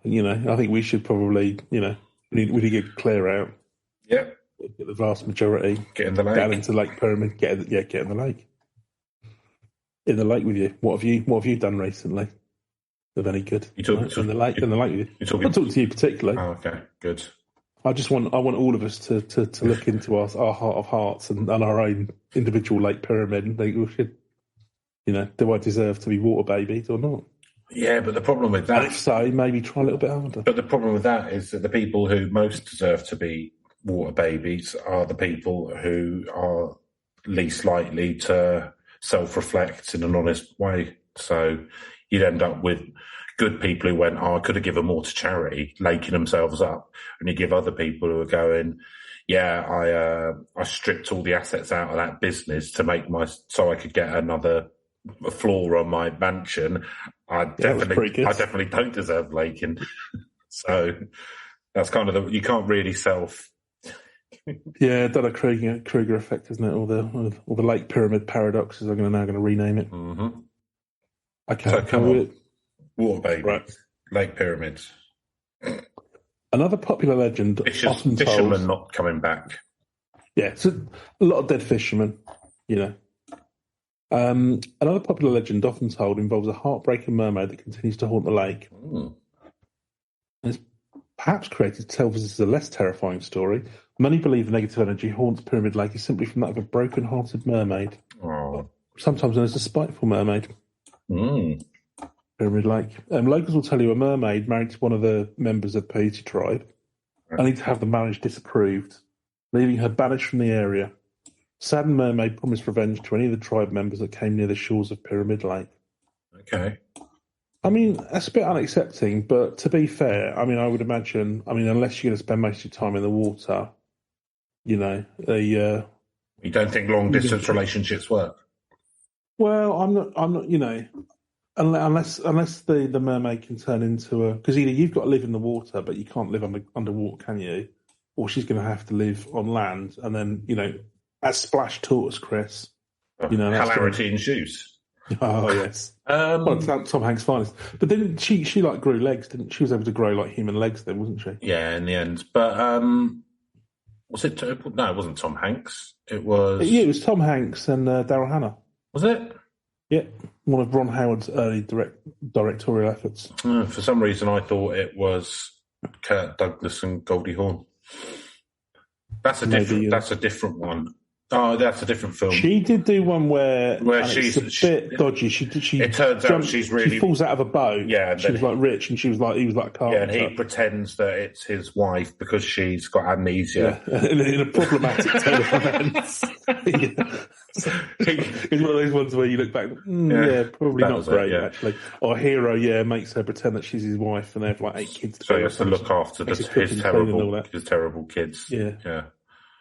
think we should probably, we need to get Claire out. Yeah. Get the vast majority. Get in the lake. Down into Lake Pyramid. Get in the lake. In the lake with you. What have you done recently? Of any good? You talking in the lake with you. I'm not talking to you particularly. Oh, okay, good. I want all of us to look into our heart of hearts and our own individual Lake Pyramid and think, we should, do I deserve to be water babied or not? Yeah, but the problem with that, and if so, maybe try a little bit harder. But the problem with that is that the people who most deserve to be water babies are the people who are least likely to self-reflect in an honest way. So you'd end up with good people who went, I could have given more to charity, laking themselves up. And you give other people who are going, I stripped all the assets out of that business to make so I could get another floor on my mansion. I definitely don't deserve laking. So that's kind of you can't really Yeah, done a Kruger effect, isn't it? All the Lake Pyramid paradoxes. I'm now going to rename it. Mm-hmm. Okay, so come on, water baby, right? Lake Pyramids. Another popular legend, often fishermen told, not coming back. Yeah, so a lot of dead fishermen. Another popular legend, often told, involves a heartbreaking mermaid that continues to haunt the lake. It's perhaps created to tell visitors a less terrifying story. Many believe the negative energy haunts Pyramid Lake is simply from that of a broken-hearted mermaid, sometimes known as the Spiteful Mermaid. Pyramid Lake. Locals will tell you a mermaid married to one of the members of the Paiute tribe, only to have the marriage disapproved, leaving her banished from the area. Saddened mermaid promised revenge to any of the tribe members that came near the shores of Pyramid Lake. Okay. That's a bit unaccepting, but to be fair, I would imagine, unless you're going to spend most of your time in the water, you don't think long-distance relationships work? Well, I'm not. You know, unless the mermaid can turn into a, because either you've got to live in the water, but you can't live underwater, can you? Or she's going to have to live on land, and then as Splash taught us, Chris. Hilarity ensues. Oh yes. Well, Tom Hanks' finest. But then she like grew legs, didn't she? She was able to grow like human legs then, wasn't she? Yeah, in the end. But was it? No, it wasn't Tom Hanks. It was. Yeah, it was Tom Hanks and Daryl Hannah. Was it? Yeah, one of Ron Howard's early directorial efforts. For some reason, I thought it was Kurt Douglas and Goldie Hawn. That's a different one. Oh, that's a different film. She did do one where she's a bit dodgy. It turns out she falls out of a boat. Yeah, she was like rich, and he was like a carpenter. Yeah, and he pretends that it's his wife because she's got amnesia. Yeah. in a problematic turn of events. It's one of those ones where you look back. Probably not great actually. Our hero, makes her pretend that she's his wife, and they have like 8 kids. So he has to look after his terrible kids. Yeah.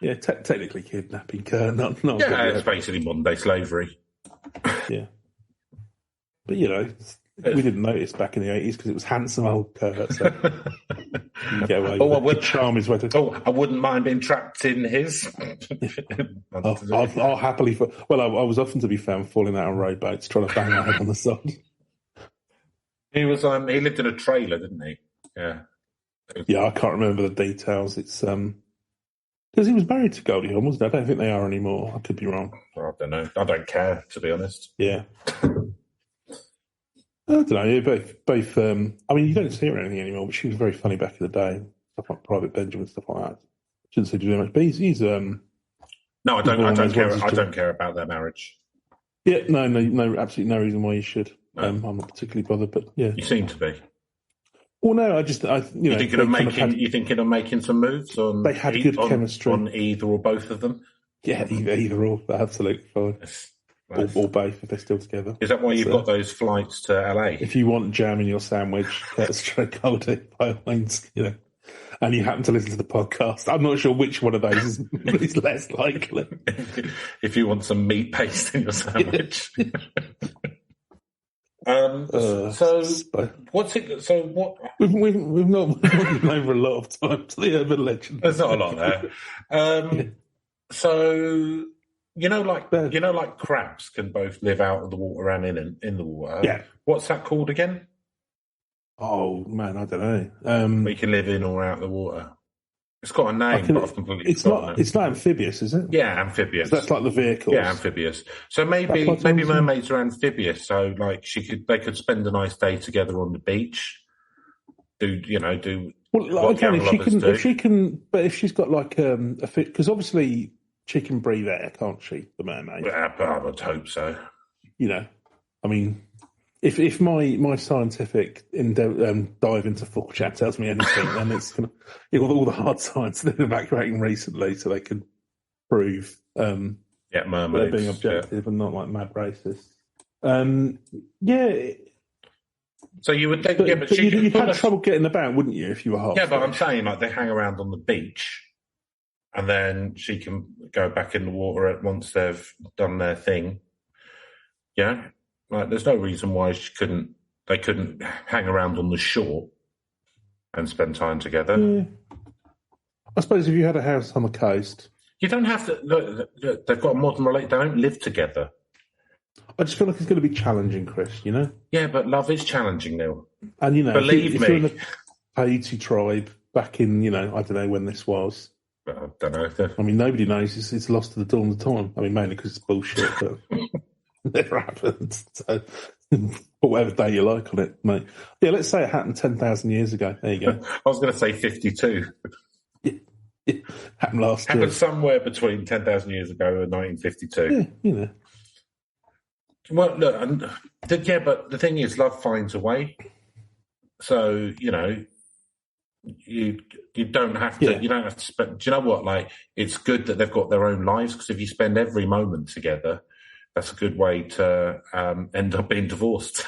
Yeah, technically kidnapping, not. Yeah, it's basically modern day slavery. Yeah, but we didn't notice back in the 80s because it was handsome old Kurt. So you get away with charm is whether. Oh, I wouldn't mind being trapped in his. I'll happily. I was often to be found falling out of rowboats trying to bang my head on the side. He was. He lived in a trailer, didn't he? Yeah. Yeah, I can't remember the details. It's because he was married to Goldie Hawn, wasn't he? I don't think they are anymore. I could be wrong. I don't know. I don't care, to be honest. Yeah. I don't know. Both. I mean, you don't see her or anything anymore, but she was very funny back in the day. Stuff like Private Benjamin, stuff like that. Shouldn't say too much, but he's. No, I don't care. I don't care about their marriage. Yeah, no, absolutely no reason why you should. No. I'm not particularly bothered, but yeah, you seem to be. Well, no, you thinking of making some moves on? They had good chemistry on either or both of them. Yeah, either or, absolutely fine. Nice. Or both if they're still together. Is that why you've got those flights to LA? If you want jam in your sandwich, Goldie, by all means, and you happen to listen to the podcast, I'm not sure which one of those is less likely. If you want some meat paste in your sandwich. What's it? So what? We've not gone over a lot of time to the urban legend. There's not a lot there. So like crabs can both live out of the water and in the water. Yeah. What's that called again? Oh man, I don't know. We can live in or out of the water. It's got a name, but I've completely forgotten it. It's not amphibious, is it? Yeah, amphibious. That's like the vehicles. Yeah, amphibious. So maybe mermaids are amphibious. So like they could spend a nice day together on the beach. Do well, okay, if she can, but if she's got like a fit, because obviously she can breathe air, can't she? The mermaid. Yeah, but I would hope so. I mean. If my scientific dive into 4chan tells me anything, then it's going to all the hard science they're evacuating recently, so they can prove mermaids they're being objective and not like mad racists. So you would think, but you'd have trouble getting about, wouldn't you, if you were half? Yeah, but I'm saying like they hang around on the beach, and then she can go back in the water once they've done their thing. Yeah. Like, there's no reason why they couldn't hang around on the shore and spend time together. Yeah. I suppose if you had a house on the coast, you don't have to. Look, they've got a modern relationship. They don't live together. I just feel like it's going to be challenging, Chris. Yeah, but love is challenging, Neil. And believe me, if you're in a Haiti tribe back in, I don't know when this was. I don't know. I mean, nobody knows. It's lost to the dawn of time. I mean, mainly because it's bullshit, but. Never happened. So, whatever day you like on it, mate. Yeah, let's say it happened 10,000 years ago. There you go. I was going to say 52. Yeah. Happened last year. Happened somewhere between 10,000 years ago and 1952. Yeah, Well, look, but the thing is, love finds a way. So you don't have to. You don't have to spend. Do you know what? Like, it's good that they've got their own lives, because if you spend every moment together, that's a good way to end up being divorced.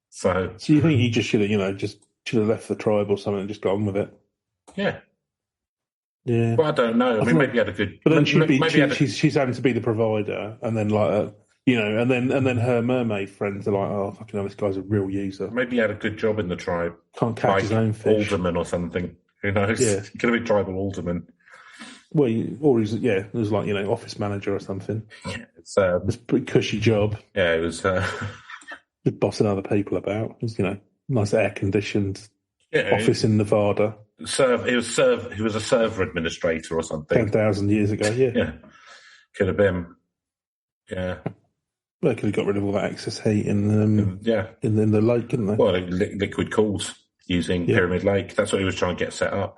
So you think he just should have left the tribe or something and just got on with it? Yeah. Yeah. Well, I don't know. I mean, maybe he had a good. But then she's having to be the provider, and then like and then her mermaid friends are like, oh, fucking hell, this guy's a real user. Maybe he had a good job in the tribe. Can't catch his own fish. Alderman or something. Who knows? Yeah. He could have been tribal alderman. Well, or he's, he was like, office manager or something. Yeah, it's a pretty cushy job. Yeah, it was... Just bossing other people about. It was, nice air-conditioned office in Nevada. He was a server administrator or something. 10,000 years ago, yeah. Yeah. Could have been. Yeah. They could have got rid of all that excess heat in the lake, couldn't they? Well, liquid cools using Pyramid Lake. That's what he was trying to get set up.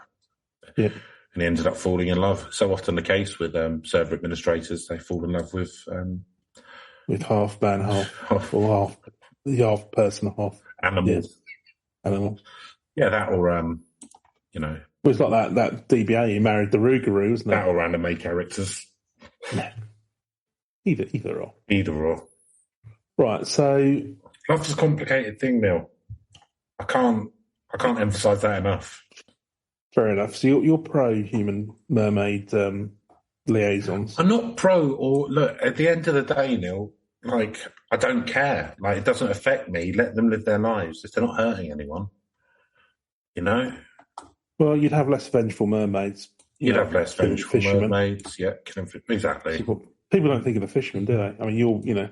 Yeah. And he ended up falling in love. So often the case with server administrators, they fall in love with half man, half or half person, half animals. Yeah. Animals. Yeah, that or Well, it's like that DBA, he married the Rougarou, isn't it? That or anime characters. Either or. Either or. Right, so Love's a complicated thing, Neil. I can't emphasise that enough. Fair enough. So you're pro human mermaid liaisons. I'm not pro or look, at the end of the day, Neil, I don't care. It doesn't affect me. Let them live their lives. If they're not hurting anyone. Well, you'd have less vengeful mermaids. You'd have less vengeful mermaids, yeah. Exactly. People don't think of the fisherman, do they? I mean,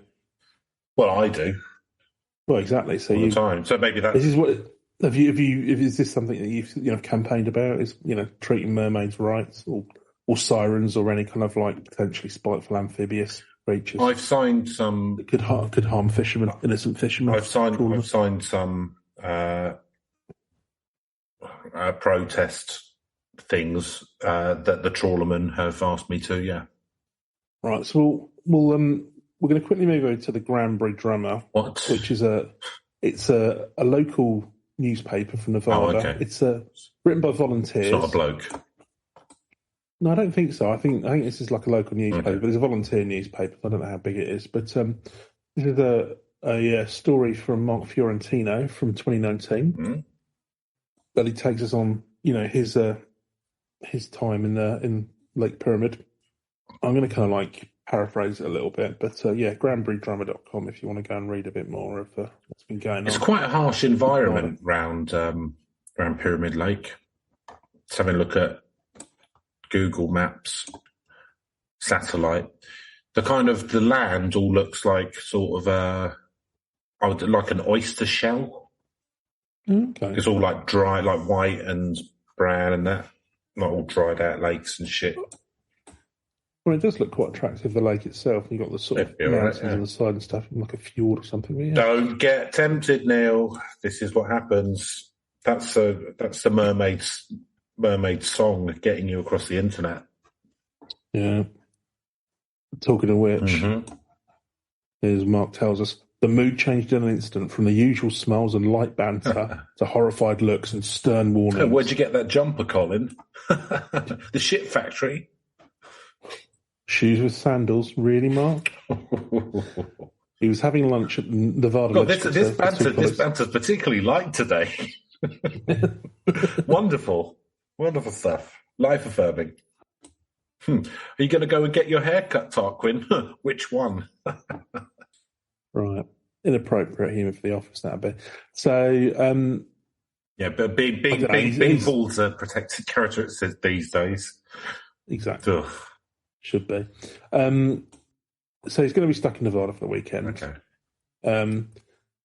Well, I do. Well, exactly. So all the time. So maybe that. This is what. Is this something that you've campaigned about? Is treating mermaids' rights or sirens or any kind of potentially spiteful amphibious creatures? I've signed some that could harm fishermen, innocent fishermen. I've signed some protest things that the trawlermen have asked me to. Yeah. Right. So we're going to quickly move over to the Granbury Drummer, which is a local newspaper from Nevada. Oh, okay. It's written by volunteers. It's not a bloke. No, I don't think so. I think this is like a local newspaper, but it's a volunteer newspaper. I don't know how big it is, but this is a story from Mark Fiorentino from 2019. Mm-hmm. That he takes us on, his time in Lake Pyramid. I'm going to kind of paraphrase it a little bit, but granburydrummer.com if you want to go and read a bit more of what's been going on. It's quite a harsh environment around Pyramid Lake. Let's have a look at Google Maps, satellite. The land all looks like sort of like an oyster shell. Okay. It's all dry, white and brown and that. Not all dried out lakes and shit. Well, it does look quite attractive, the lake itself. You've got the sort of mountains on the side and stuff, like a fjord or something. Yeah. Don't get tempted, Neil. This is what happens. That's the mermaid song getting you across the internet. Yeah. Talking of which, as Mark tells us, the mood changed in an instant from the usual smiles and light banter to horrified looks and stern warnings. Where'd you get that jumper, Colin? The shit factory. Shoes with sandals, really, Mark? He was having lunch at Nevada. God, this banter's particularly light today. Wonderful stuff. Life affirming. Are you going to go and get your hair cut, Tarquin? Which one? Right. Inappropriate humour for the office, that bit. So, but being bald's a protected characteristic these days. Exactly. Ugh. Should be. So he's going to be stuck in Nevada for the weekend. Okay. And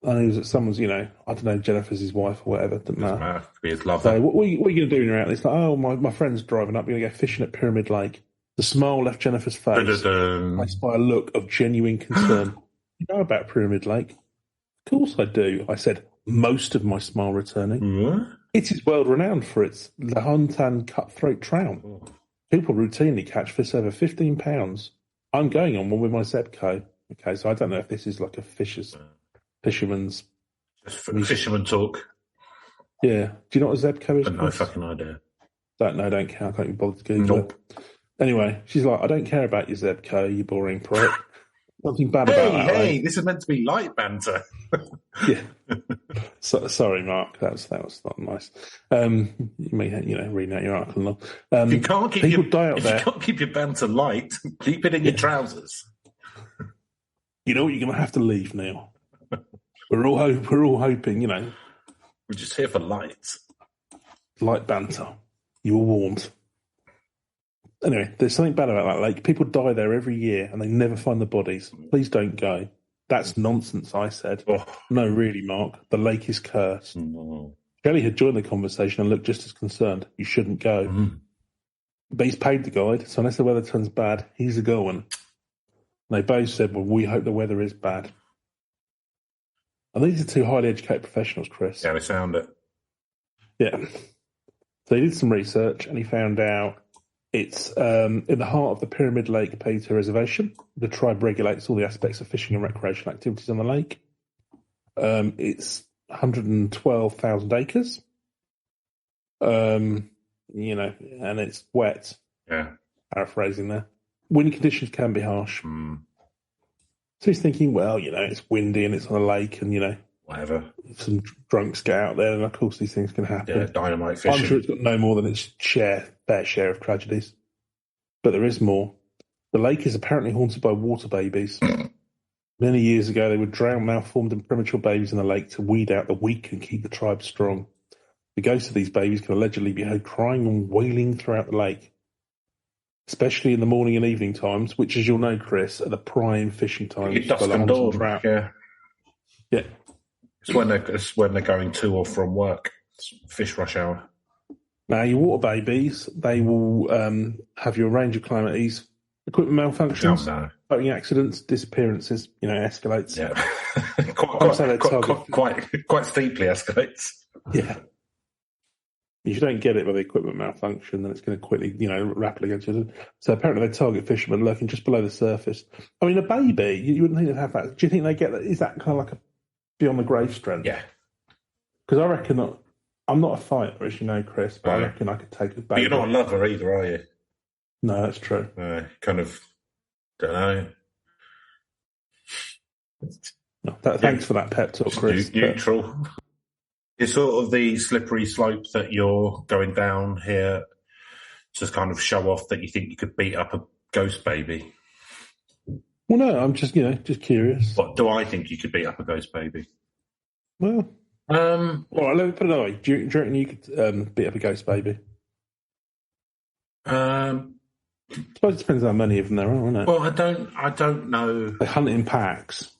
he was at someone's, I don't know, Jennifer's his wife or whatever. Doesn't matter. Could be his lover. So what are you going to do when you're out? And it's like, oh, my friend's driving up. We're going to go fishing at Pyramid Lake. The smile left Jennifer's face, replaced by a look of genuine concern. You know about Pyramid Lake? Of course I do, I said, most of my smile returning. Mm-hmm. It is world renowned for its Lahontan cutthroat trout. People routinely catch fish over 15 pounds. I'm going on one with my Zebco. Okay, so I don't know if this is like a fisherman's... Fisherman talk. Yeah. Do you know what a Zebco is? No fucking idea. Don't care. I can't be bothered to Google it. Anyway, she's like, I don't care about your Zebco, you boring prick. Nothing bad about that. Hey, this is meant to be light banter. Yeah. Sorry, Mark. That was not nice. You may, reading out your article. If you can't keep die out there. You can't keep your banter light, keep it in your trousers. You know what? You're going to have to leave now. We're all hoping, you know. We're just here for lights. Light banter. You're warmed. Anyway, there's something bad about that lake. People die there every year and they never find the bodies. Please don't go. That's nonsense, I said. Oh. No, really, Mark. The lake is cursed. No. Shelley had joined the conversation and looked just as concerned. You shouldn't go. Mm. But he's paid the guide, so unless the weather turns bad, he's a going. They both said, well, we hope the weather is bad. And these are two highly educated professionals, Chris. Yeah, they sound it. Yeah. So he did some research and he found out it's in the heart of the Pyramid Lake Peter Reservation. The tribe regulates all the aspects of fishing and recreational activities on the lake. It's 112,000 acres. And it's wet. Yeah. Paraphrasing there. Wind conditions can be harsh. Mm. So he's thinking, well, you know, it's windy and it's on a lake and, you know, whatever. If some drunks get out there, and of course these things can happen. Yeah, dynamite fishing. I'm sure it's got no more than its fair share of tragedies. But there is more. The lake is apparently haunted by water babies. Many years ago, they would drown malformed and premature babies in the lake to weed out the weak and keep the tribe strong. The ghosts of these babies can allegedly be heard crying and wailing throughout the lake, especially in the morning and evening times, which, as you'll know, Chris, are the prime fishing times. Dusk and dawn, yeah. Yeah. It's when they're going to or from work. It's fish rush hour. Now, your water babies, they will have your range of calamities, equipment malfunctions, boating accidents, disappearances, escalates. Yeah. quite steeply escalates. Yeah. If you don't get it with the equipment malfunction, then it's going to quickly, rapidly go to. So apparently they target fishermen lurking just below the surface. I mean, a baby, you wouldn't think they'd have that. Do you think they get that? Is that kind of like a beyond the grave strength? Yeah. Because I reckon that I'm not a fighter, as you know, Chris, but I reckon I could take a baby. But you're not a lover either, are you? No, that's true. Kind of, don't know. No, thanks for that pep talk, Chris. Neutral. It's sort of the slippery slope that you're going down here to kind of show off that you think you could beat up a ghost baby. Well, no, I'm just curious. What do I think you could beat up a ghost baby? Well, all right, let me put it another way. Do you reckon you could beat up a ghost baby? I suppose it depends how many of them there are, isn't it? Well, I don't know. They hunt in packs.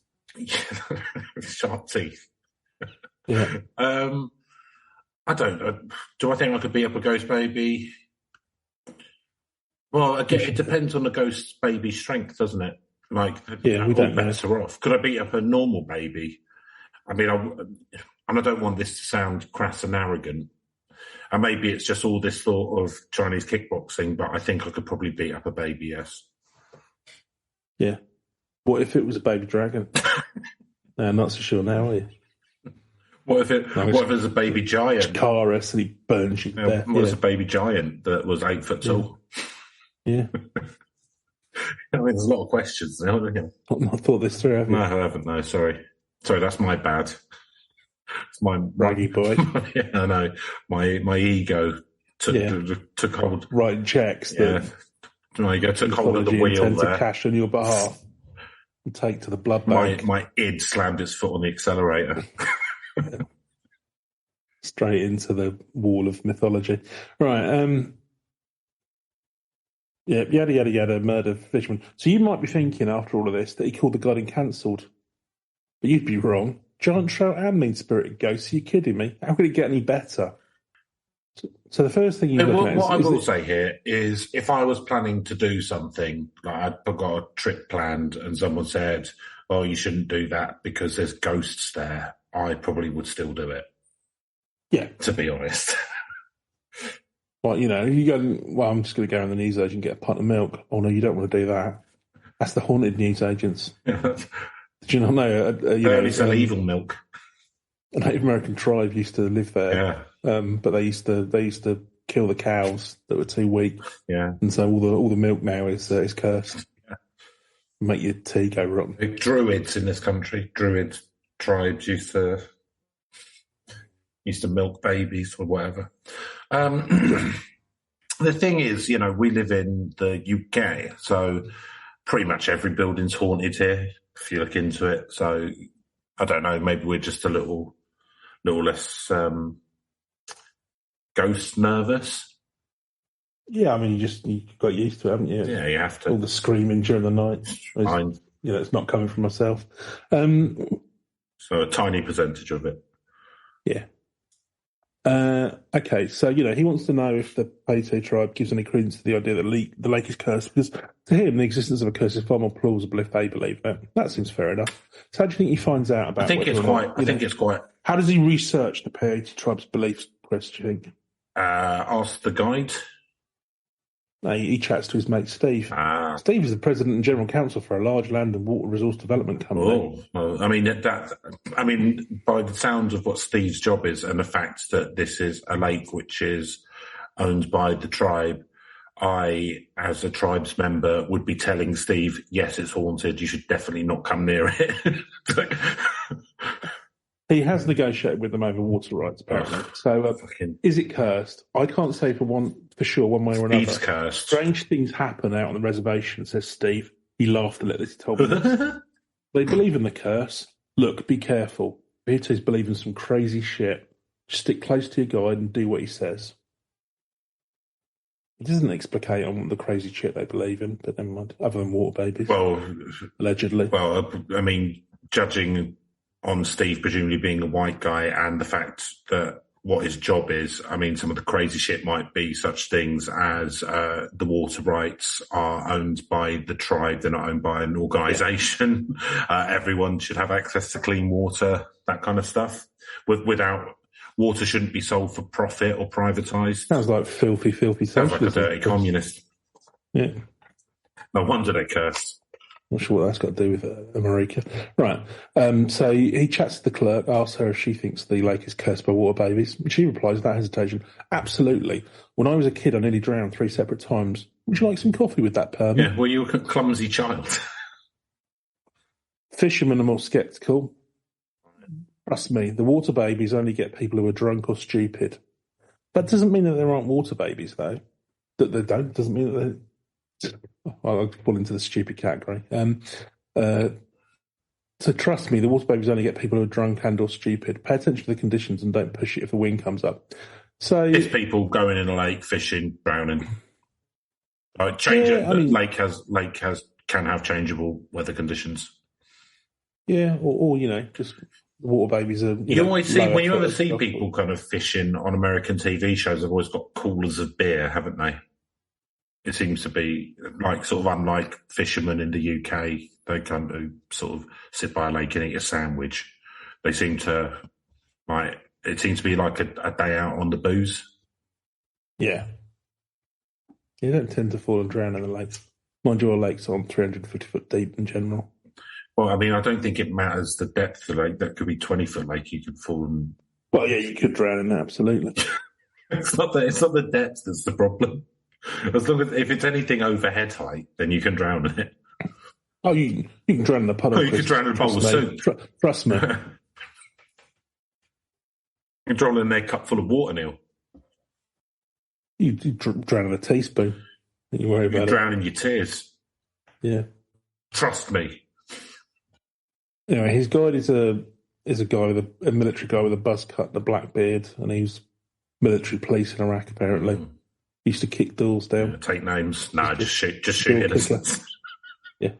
Sharp teeth. Yeah. I don't know. Do I think I could beat up a ghost baby? Well, again, it depends on the ghost baby's strength, doesn't it? Like, we don't know. Better off. Could I beat up a normal baby? I mean, and I don't want this to sound crass and arrogant. And maybe it's just all this thought of Chinese kickboxing, but I think I could probably beat up a baby, yes. Yeah. What if it was a baby dragon? No, I'm not so sure now, are you? What if it's a baby giant? Chikara, and he burns you to death. What if it's a baby giant that was 8 foot tall? Yeah. I mean, there's a lot of questions now. I've not thought this through, have you? No, I haven't. No, sorry, that's my bad. It's my raggy boy. Yeah, I know. My ego took hold. Writing checks. Yeah, my ego took hold of the wheel there. To cash on your behalf and take to the blood bank. My id slammed its foot on the accelerator. Straight into the wall of mythology. Right. Yeah, yada, yada, yada, murder fisherman. So you might be thinking after all of this that he called the guiding cancelled. But you'd be wrong. Giant trout and mean-spirited ghosts. Are you kidding me? How could it get any better? So the first thing you're looking at is... What I will say here is if I was planning to do something, like I'd got a trip planned and someone said, oh, you shouldn't do that because there's ghosts there, I probably would still do it. Yeah. To be honest. Well, you go, well, I'm just going to go in the newsagent and get a pint of milk. Oh, no, you don't want to do that. That's the haunted newsagents. Did you not know? They only sell evil milk. A Native American tribe used to live there. Yeah. But they used to kill the cows that were too weak. Yeah. And so all the milk now is cursed. Yeah. Make your tea go rotten. The Druids in this country, Druid tribes used to milk babies or whatever. The thing is, we live in the UK, so pretty much every building's haunted here. if you look into it. So I don't know, maybe we're just a little less ghost nervous. Yeah, I mean, you got used to it, haven't you? Yeah, you have to. All the screaming during the night. Fine. It's not coming from myself. So a tiny percentage of it. Yeah. Okay, so, he wants to know if the Pato tribe gives any credence to the idea that the lake is cursed, because to him, the existence of a curse is far more plausible if they believe it. That seems fair enough. So how do you think he finds out about it? I think it's quite... How does he research the Pato tribe's beliefs, Chris, do you think? Ask the guide. No, he chats to his mate Steve. Steve is the president and general counsel for a large land and water resource development company. Well, I mean, by the sounds of what Steve's job is and the fact that this is a lake which is owned by the tribe, I, as a tribe's member, would be telling Steve, yes, it's haunted. You should definitely not come near it. He has negotiated with them over water rights, apparently. So, is it cursed? I can't say for sure, one way or another. Steve's cursed. Strange things happen out on the reservation, says Steve. He laughed a little as he told me this. They believe in the curse. Look, be careful. Patos believe in some crazy shit. Just stick close to your guide and do what he says. He doesn't explicate on the crazy shit they believe in, but never mind. Other than water babies. Well, allegedly. Well, I mean, judging on Steve presumably being a white guy and the fact that what his job is, I mean, some of the crazy shit might be such things as the water rights are owned by the tribe. They're not owned by an organisation. Everyone should have access to clean water, that kind of stuff. Without water shouldn't be sold for profit or privatised. Sounds like filthy socialism. Sounds like a dirty communist. Yeah. No wonder they're cursed. Not sure what that's got to do with America. Right. So he chats to the clerk, asks her if she thinks the lake is cursed by water babies. And she replies without hesitation, absolutely. When I was a kid, I nearly drowned 3 separate times. Would you like some coffee with that, perm? Yeah, well, you're a clumsy child. Fishermen are more sceptical. Trust me, the water babies only get people who are drunk or stupid. That doesn't mean that there aren't water babies, though. That they don't. Doesn't mean that they... I'll fall into the stupid category. So trust me, the water babies only get people who are drunk and or stupid. Pay attention to the conditions and don't push it if the wind comes up. So it's people going in a lake, fishing, drowning. Lake can have changeable weather conditions. Yeah, or just the water babies are. You always see when you ever see people kind of fishing on American TV shows, they've always got coolers of beer, haven't they? It seems to be like sort of unlike fishermen in the UK. They kind of sort of sit by a lake and eat a sandwich. They seem to it seems to be like a day out on the booze. Yeah. You don't tend to fall and drown in the lakes. Mind you, our lakes aren't 350 foot deep in general. Well, I mean, I don't think it matters the depth of the lake. That could be 20-foot lake. You could fall and... Well, yeah, you could drown in that, absolutely. It's not the depth that's the problem. As long as if it's anything over head height, then you can drown in it. Oh, you can drown in a puddle. You can drown in a bowl of soup. Trust me. You can drown in a cup full of water, Neil. You drown in a teaspoon. You worry about it. You drown in your tears. Yeah. Trust me. Anyway, his guide is a guy with a military guy with a buzz cut and a black beard, and he's military police in Iraq apparently. He used to kick doors down. Yeah, take names. No, just shoot innocents. Yeah.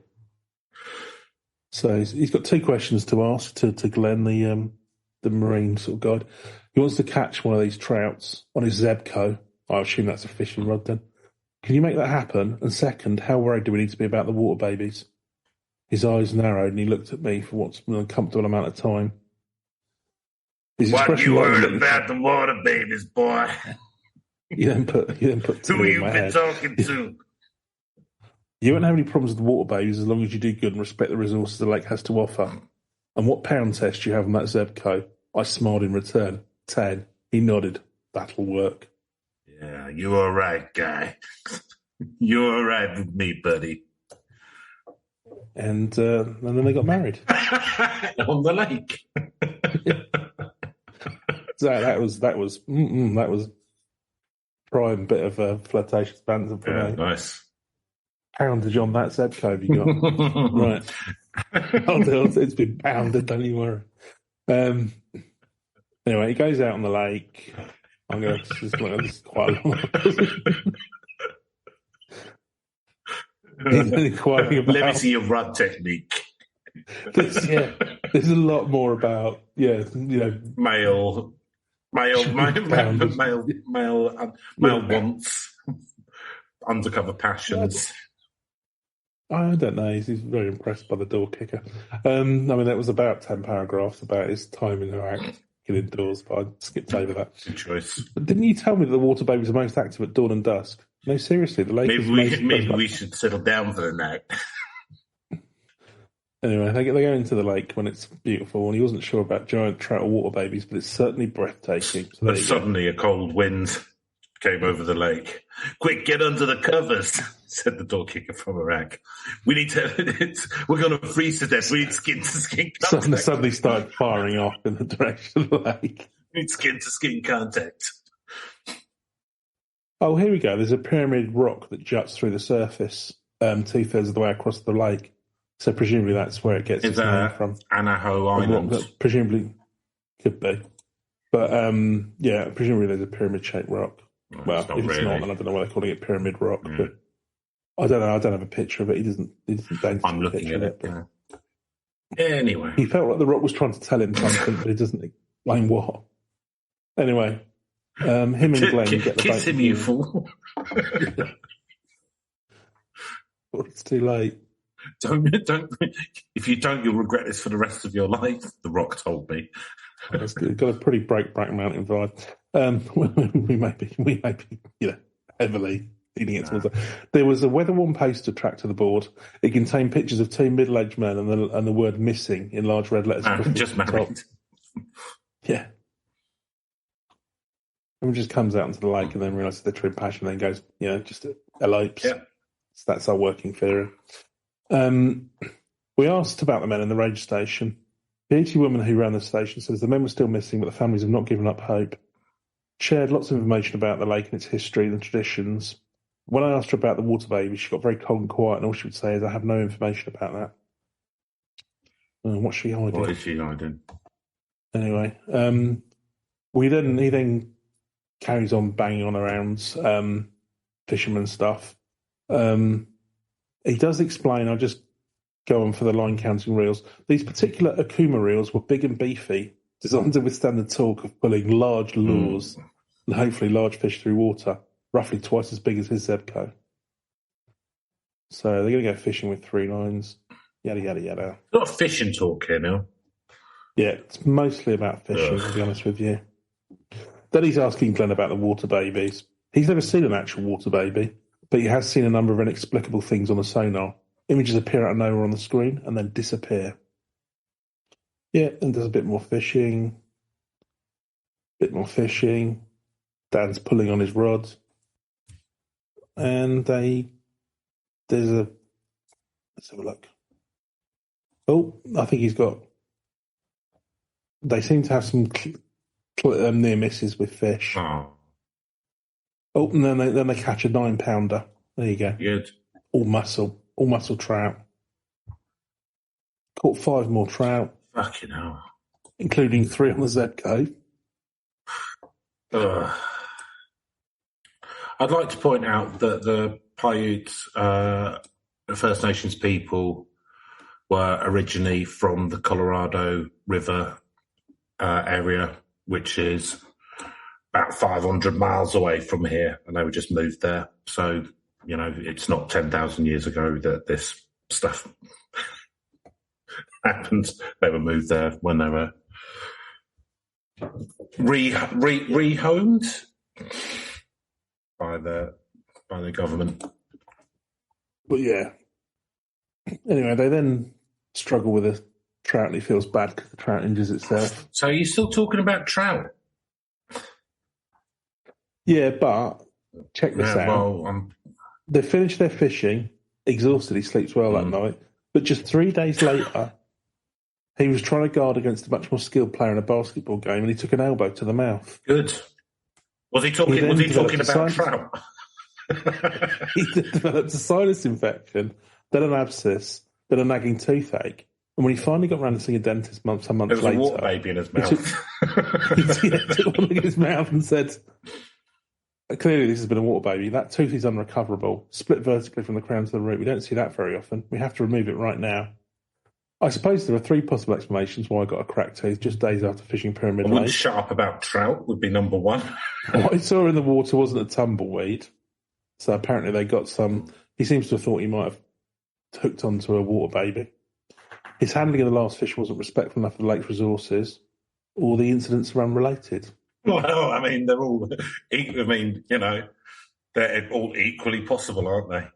So he's got 2 questions to ask to Glenn, the marine sort of guide. He wants to catch one of these trouts on his Zebco. I assume that's a fishing rod then. Can you make that happen? And second, how worried do we need to be about the water babies? His eyes narrowed and he looked at me for what's an uncomfortable amount of time. What are you worried about the water babies, boy? You then put who you been talking to? You won't have any problems with the water babies as long as you do good and respect the resources the lake has to offer. And what pound test do you have on that Zebco? I smiled in return. 10. He nodded. That'll work. Yeah, you're all right, guy. You're all right with me, buddy. And then they got married on the lake. So that was prime bit of a flirtatious banter for me. Nice. Poundage on that Zebco have you got? Right. It's been pounded, don't you worry. Anyway, he goes out on the lake. This is quite a long He's inquiring about... Let me see your run technique. There's a lot more about, male wants, undercover passions. I don't know. He's very impressed by the door kicker. That was about 10 paragraphs about his time in Iraq indoors, but I skipped over that. Good choice. But didn't you tell me that the water babies are most active at dawn and dusk? No, seriously, the lake. Maybe we should settle down for the night. Anyway, they go into the lake when it's beautiful, and he wasn't sure about giant trout or water babies, but it's certainly breathtaking. So but suddenly a cold wind came over the lake. Quick, get under the covers, said the door kicker from Iraq. We're going to freeze to death. We need skin to skin contact. Suddenly started firing off in the direction of the lake. We need skin to skin contact. Oh, here we go. There's a pyramid rock that juts through the surface 2/3 of the way across the lake. So presumably that's where it gets its name from. Anaho Island. That presumably could be. But, presumably there's a pyramid-shaped rock. Well, if it's not, then I don't know why they're calling it pyramid rock. Mm. But I don't know. I don't have a picture of it. He doesn't I'm looking at it. But... Anyway. He felt like the rock was trying to tell him something, but he doesn't explain what. Anyway, him and Glenn get the boat. Kiss him, you fool. Well, it's too late. Don't. If you don't, you'll regret this for the rest of your life. The Rock told me. That's good. Got a pretty Breakback Mountain vibe. We may be, heavily leading it towards that. There was a weather-worn poster tracked to the board. It contained pictures of two middle-aged men and the word "missing" in large red letters. Just married. Yeah. And just comes out into the lake and then realises they're true passion, and then goes, just elopes. Yeah. So that's our working theory. We asked about the men in the radio station. The 80 woman who ran the station says the men were still missing, but the families have not given up hope. Shared lots of information about the lake and its history and traditions. When I asked her about the water baby, she got very cold and quiet, and all she would say is, I have no information about that. What's she hiding? What is she hiding? Anyway, he then carries on banging on around fisherman stuff. He does explain, I'll just go on for the line counting reels. These particular Akuma reels were big and beefy, designed to withstand the torque of pulling large lures and hopefully large fish through water, roughly twice as big as his Zebco. So they're going to go fishing with 3 lines, yada, yada, yada. A lot of fishing talk here now. Yeah, it's mostly about fishing, to be honest with you. Then he's asking Glenn about the water babies. He's never seen an actual water baby, but he has seen a number of inexplicable things on the sonar. Images appear out of nowhere on the screen and then disappear. Yeah, and there's a bit more fishing. Dan's pulling on his rod. And let's have a look. Oh, I think they seem to have some near misses with fish. Oh, and then they catch a 9-pounder. There you go. Good. All muscle trout. Caught 5 more trout. Fucking hell. Including 3 on the Zebco. I'd like to point out that the Paiute First Nations people were originally from the Colorado River area, which is about 500 miles away from here, and they were just moved there. So, it's not 10,000 years ago that this stuff happened. They were moved there when they were rehomed by the government. But yeah. Anyway, they then struggle with a trout, and he feels bad because the trout injures itself. So you're still talking about trout? Yeah, but check this out. Well, they finish their fishing, exhausted. He sleeps well that night. But just 3 days later, he was trying to guard against a much more skilled player in a basketball game, and he took an elbow to the mouth. Good. Was he talking about trout? He developed a sinus infection, then an abscess, then a nagging toothache. And when he finally got around to seeing a dentist some months later... There was a water baby in his mouth. He took one in his mouth and said, clearly this has been a water baby. That tooth is unrecoverable. Split vertically from the crown to the root. We don't see that very often. We have to remove it right now. I suppose there are 3 possible explanations why I got a cracked tooth just days after fishing Pyramid Lake. Shut up about trout would be number 1. What I saw in the water wasn't a tumbleweed. So apparently they got some... He seems to have thought he might have hooked onto a water baby. His handling of the last fish wasn't respectful enough of the lake's resources, or the incidents are unrelated. Well, I mean, they're all... they're all equally possible, aren't they?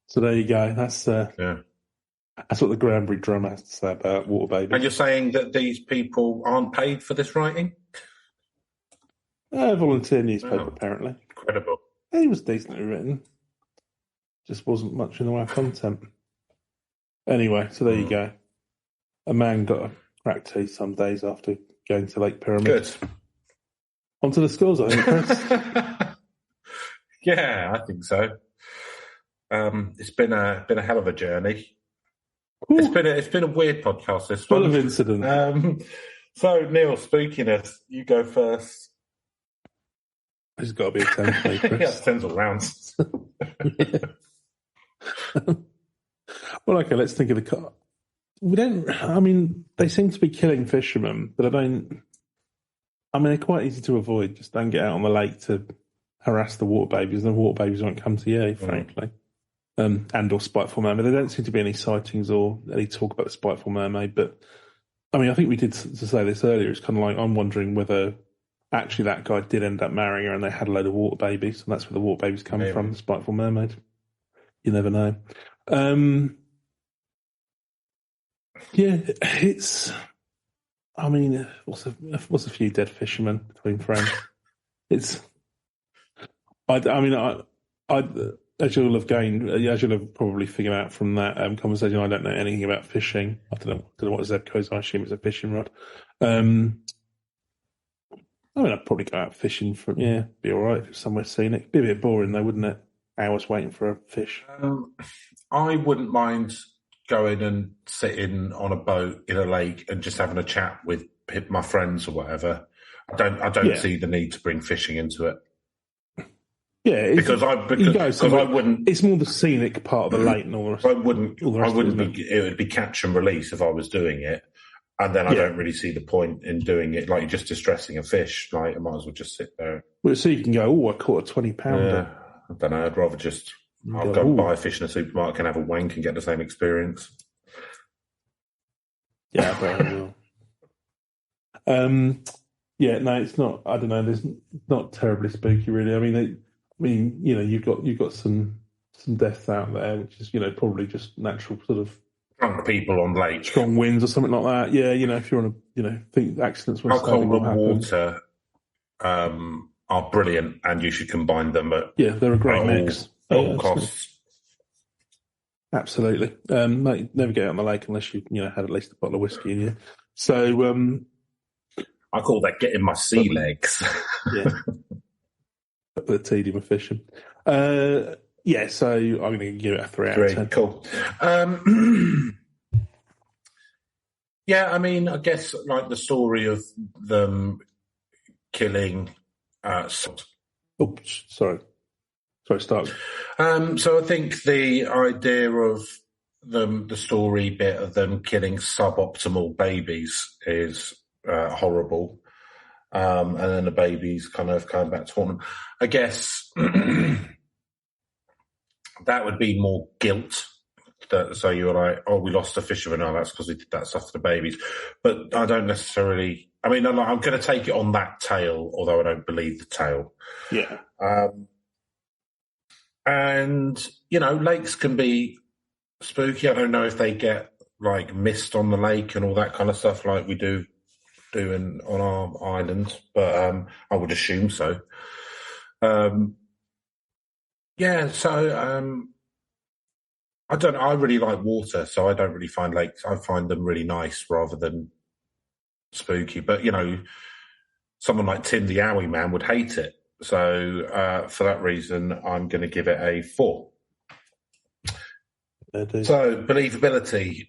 So there you go. That's what the Granbury drummer has to say about water babies. And you're saying that these people aren't paid for this writing? Volunteer newspaper, apparently. Incredible. It was decently written. Just wasn't much in the way of content. Anyway, so there you go. A man got a cracked tooth some days after going to Lake Pyramid. Good. On to the scores, I think, Chris. Yeah, I think so. It's been a hell of a journey. Ooh. It's been a weird podcast, this Full one. of incident. So, Neil, spookiness, you go first. There's got to be a 10 for me, Chris. Yeah, 10's all rounds. Well, okay, let's think of the car. They seem to be killing fishermen, but they're quite easy to avoid. Just don't get out on the lake to harass the water babies, and the water babies won't come to you, frankly. And or Spiteful Mermaid. There don't seem to be any sightings or any talk about the Spiteful Mermaid, but I think we did to say this earlier. It's kind of like I'm wondering whether actually that guy did end up marrying her and they had a load of water babies, and that's where the water babies come from, the Spiteful Mermaid. You never know. It's... what's a few dead fishermen between friends? As you'll have probably figured out from that conversation, I don't know anything about fishing. I don't know what Zebco is. I assume it's a fishing rod. I'd probably go out fishing be all right if it's somewhere scenic. Be a bit boring though, wouldn't it? Hours waiting for a fish. I wouldn't mind going and sitting on a boat in a lake and just having a chat with my friends or whatever. I don't see the need to bring fishing into it. Yeah, because I wouldn't. It's more the scenic part of the lake and all the rest. It would be catch and release if I was doing it, and then I don't really see the point in doing it. Like, you're just distressing a fish. Like, I might as well just sit there. Well, so you can go, I caught a 20-pounder. I don't know. I'd rather just I'll go buy a fish in a supermarket and have a wank and get the same experience. Yeah, I bet I will. No, it's not. I don't know. There's not terribly spooky, really. You've got some deaths out there, which is probably just natural sort of drunk people on lake, strong winds or something like that. Yeah, if you're on think accidents. Alcohol and water are brilliant, and you should combine them. They're a great mix. All costs. Absolutely. Never get out on the lake unless you had at least a bottle of whiskey in you. So I call that getting my sea legs. Yeah. A bit of tedium of fishing. So I'm going to give it a 3 out of 10. Cool. I guess like the story of them killing. Oops, sorry, start. So I think the idea of the story bit of them killing suboptimal babies is horrible. And then the babies kind of coming back to haunt them. I guess that would be more guilt. So you're like, we lost a fisherman. Oh, that's because we did that stuff to the babies. But I don't necessarily... I'm going to take it on that tale, although I don't believe the tale. Yeah. And, lakes can be spooky. I don't know if they get, like, mist on the lake and all that kind of stuff like we do on our island, but I would assume so. I really like water, so I don't really find lakes. I find them really nice rather than spooky. But someone like Tim the Owie Man would hate it. So for that reason, I'm going to give it a 4. So believability.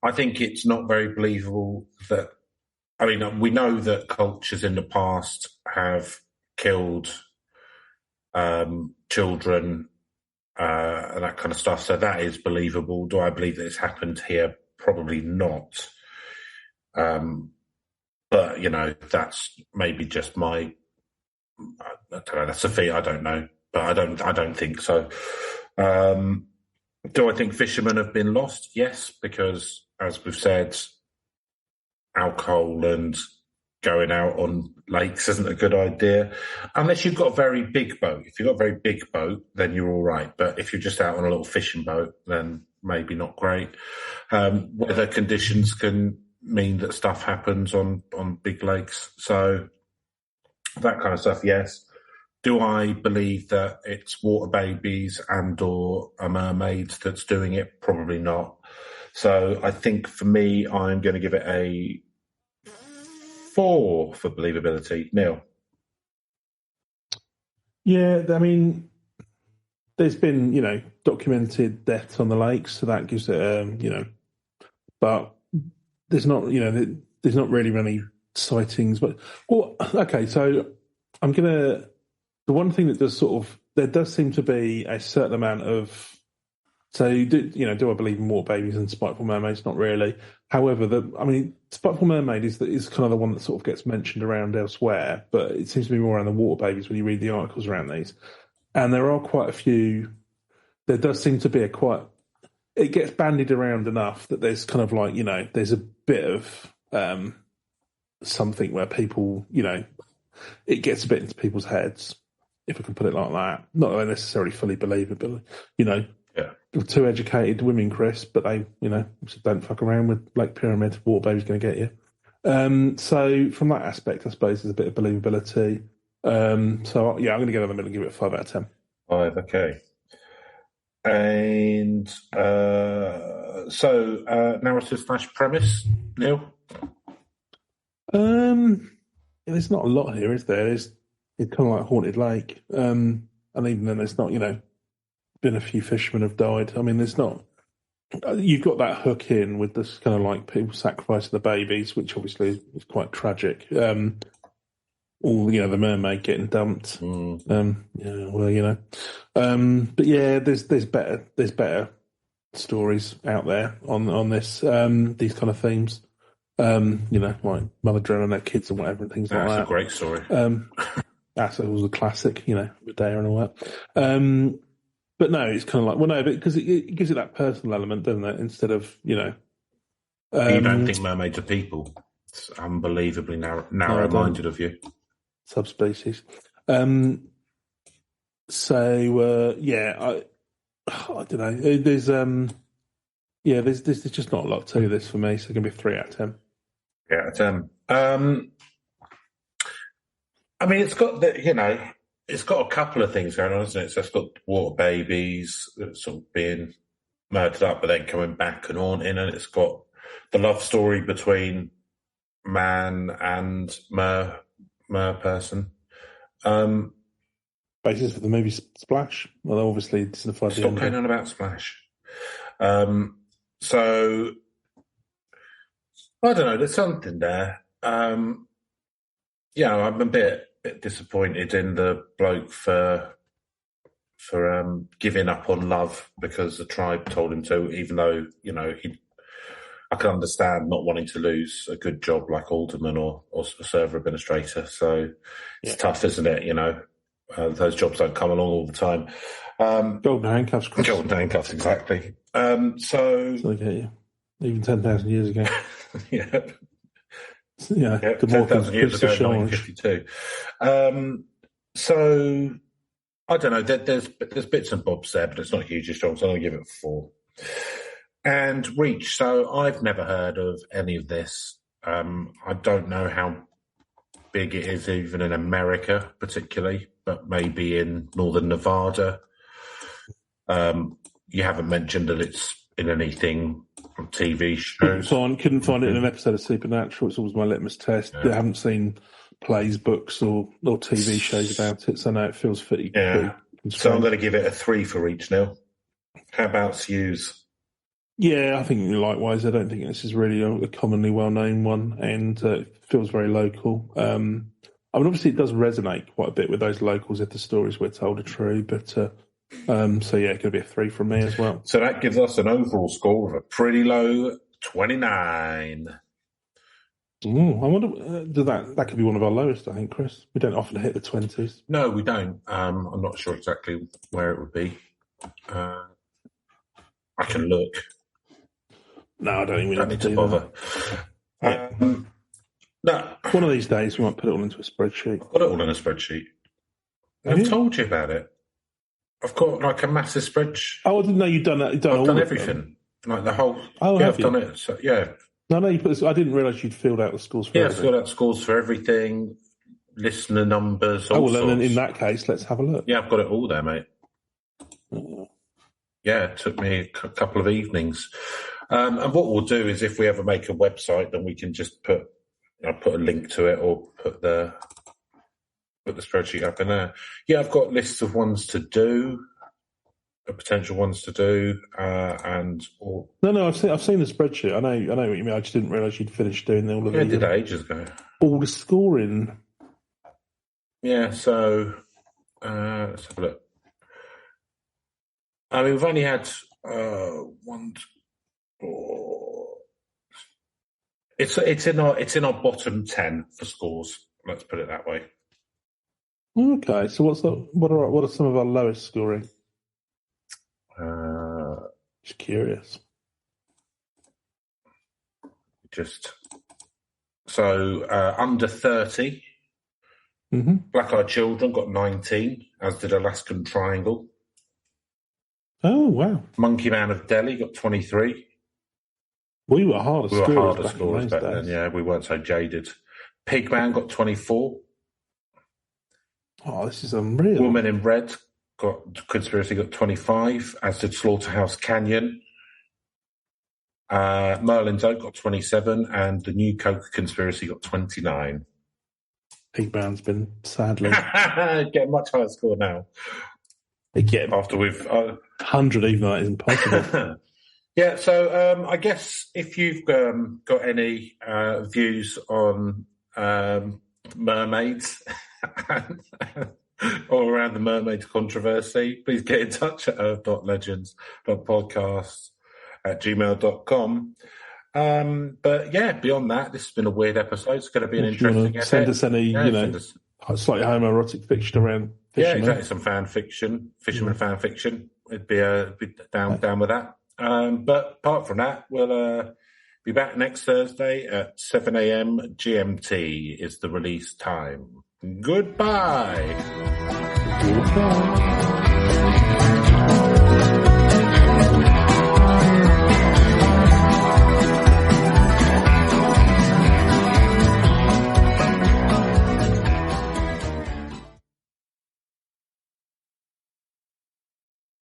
I think it's not very believable that. I mean, we know that cultures in the past have killed children and that kind of stuff, so that is believable. Do I believe that it's happened here? Probably not. But that's maybe just my. I don't know. That's a fee. I don't know, but I don't think so. Do I think fishermen have been lost? Yes, because as we've said, alcohol and going out on lakes isn't a good idea unless you've got a very big boat. If you've got a very big boat, then you're all right. But if you're just out on a little fishing boat, then maybe not great. Weather conditions can mean that stuff happens on big lakes. So that kind of stuff, yes. Do I believe that it's water babies and or a mermaid that's doing it? Probably not. So I think for me, I'm going to give it a 4 for believability. Neil? Yeah, I mean, there's been, documented deaths on the lakes, so that gives it, but there's not, there's not really many sightings. But, okay, so the one thing that does there does seem to be a certain amount of, so do I believe in water babies and Spiteful Mermaids? Not really. However, Spiteful Mermaid is kind of the one that sort of gets mentioned around elsewhere, but it seems to be more around the water babies when you read the articles around these. And there are quite a few. There does seem to be it gets bandied around enough that there's kind of like, there's a bit of something where people, it gets a bit into people's heads, if I can put it like that. Not that they necessarily fully believe it, but, Yeah. Two educated women, Chris, but they, don't fuck around with Lake Pyramid. Water baby's going to get you. So from that aspect, I suppose there's a bit of believability. So yeah, I'm going to go in the middle and give it a 5 out of 10. 5, okay. And narrative / premise, Neil? There's not a lot here, is there? It's kind of like Haunted Lake. And even then, there's not, been a few fishermen have died. I mean, there's not. You've got that hook in with this kind of like people sacrificing the babies, which obviously is quite tragic. All the mermaid getting dumped. But yeah, there's better stories out there on this these kind of themes. Like mother drowning their kids and whatever and things like that. That's a great story. That's was a classic, Medea and all that. But no, it's kind of like, because it gives it that personal element, doesn't it? Instead of, you don't think mermaids are people. It's unbelievably narrow-minded of you. Subspecies. I don't know. There's just not a lot to this for me, so it's going to be a 3 out of 10. 3 out of 10. I mean, it's got it's got a couple of things going on, isn't it? So it's got water babies sort of being murdered up, but then coming back and haunting, and it's got the love story between man and mer person. Basis for the movie Splash. Well, obviously, it's Stop going on about Splash. So I don't know. There's something there. I'm a bit disappointed in the bloke for giving up on love because the tribe told him to, even though, I can understand not wanting to lose a good job like alderman or server administrator. So it's tough, isn't it? Those jobs don't come along all the time. Golden handcuffs, Chris. Golden handcuffs, exactly. So they get you. Even 10,000 years ago. Yeah. Yeah, 10,000 years ago, 1952. So I don't know. There's bits and bobs there, but it's not hugely strong. So I'm going to give it a 4. And Reach. So I've never heard of any of this. I don't know how big it is, even in America, particularly, but maybe in northern Nevada. You haven't mentioned that it's in anything on TV shows. Couldn't find it in an episode of Supernatural. It's always my litmus test. Yeah. I haven't seen plays, books, or TV shows about it, so no, it feels pretty. Yeah. So I'm going to give it a 3 for each now. How about Hughes? Yeah, I think likewise. I don't think this is really a commonly well-known one, and it feels very local. I mean, obviously it does resonate quite a bit with those locals if the stories we're told are true, but so yeah, it could be a 3 from me as well. So that gives us an overall score of a pretty low 29. Ooh, I wonder, that could be one of our lowest, I think, Chris. We don't often hit the 20s. No, we don't. I'm not sure exactly where it would be. I can look. No, I don't think we need to bother. No. One of these days we might put it all into a spreadsheet. I've got it all in a spreadsheet. I've told you about it. I've got like a massive spreadsheet. Oh, I didn't know you'd done that. I've done everything. Like the whole... Oh, yeah, I've done it. So, yeah. No, you put this, I didn't realise you'd filled out the scores for everything. Yeah, filled out scores for everything, listener numbers, all sorts. Then in that case, let's have a look. Yeah, I've got it all there, mate. Yeah, it took me a couple of evenings. And what we'll do is if we ever make a website, then we can just put a link to it or put the spreadsheet up in there. Yeah, I've got lists of ones to do, potential ones to do, No, I've seen the spreadsheet. I know what you mean. I just didn't realise you'd finished doing all of it. I did ages ago. All the scoring. Yeah, so let's have a look. I mean, we've only had 1, 4. It's in our bottom 10 for scores. Let's put it that way. Okay, so what are some of our lowest scoring? Just curious. Under 30. Mm-hmm. Black Eyed Children got 19, as did Alaskan Triangle. Oh, wow. Monkey Man of Delhi got 23. We were harder scorers back then, yeah. We weren't so jaded. Pigman got 24. Oh, this is unreal. Woman in Red Conspiracy got 25, as did Slaughterhouse Canyon. Merlin's Oak got 27, and the New Coke Conspiracy got 29. Pigman's been sadly getting much higher score now. Again, after we've 100, even though that isn't possible. Yeah, so I guess if you've got any views on mermaids or around the mermaid controversy, please get in touch at earth.legends.podcast@gmail.com. But yeah, beyond that, this has been a weird episode. It's going to be an interesting episode. Send us any, slightly homoerotic fiction around fishermen. Yeah, exactly. Some fan fiction, fisherman fan fiction. It'd be down with that. But apart from that, we'll be back next Thursday at 7 a.m. GMT is the release time. Goodbye.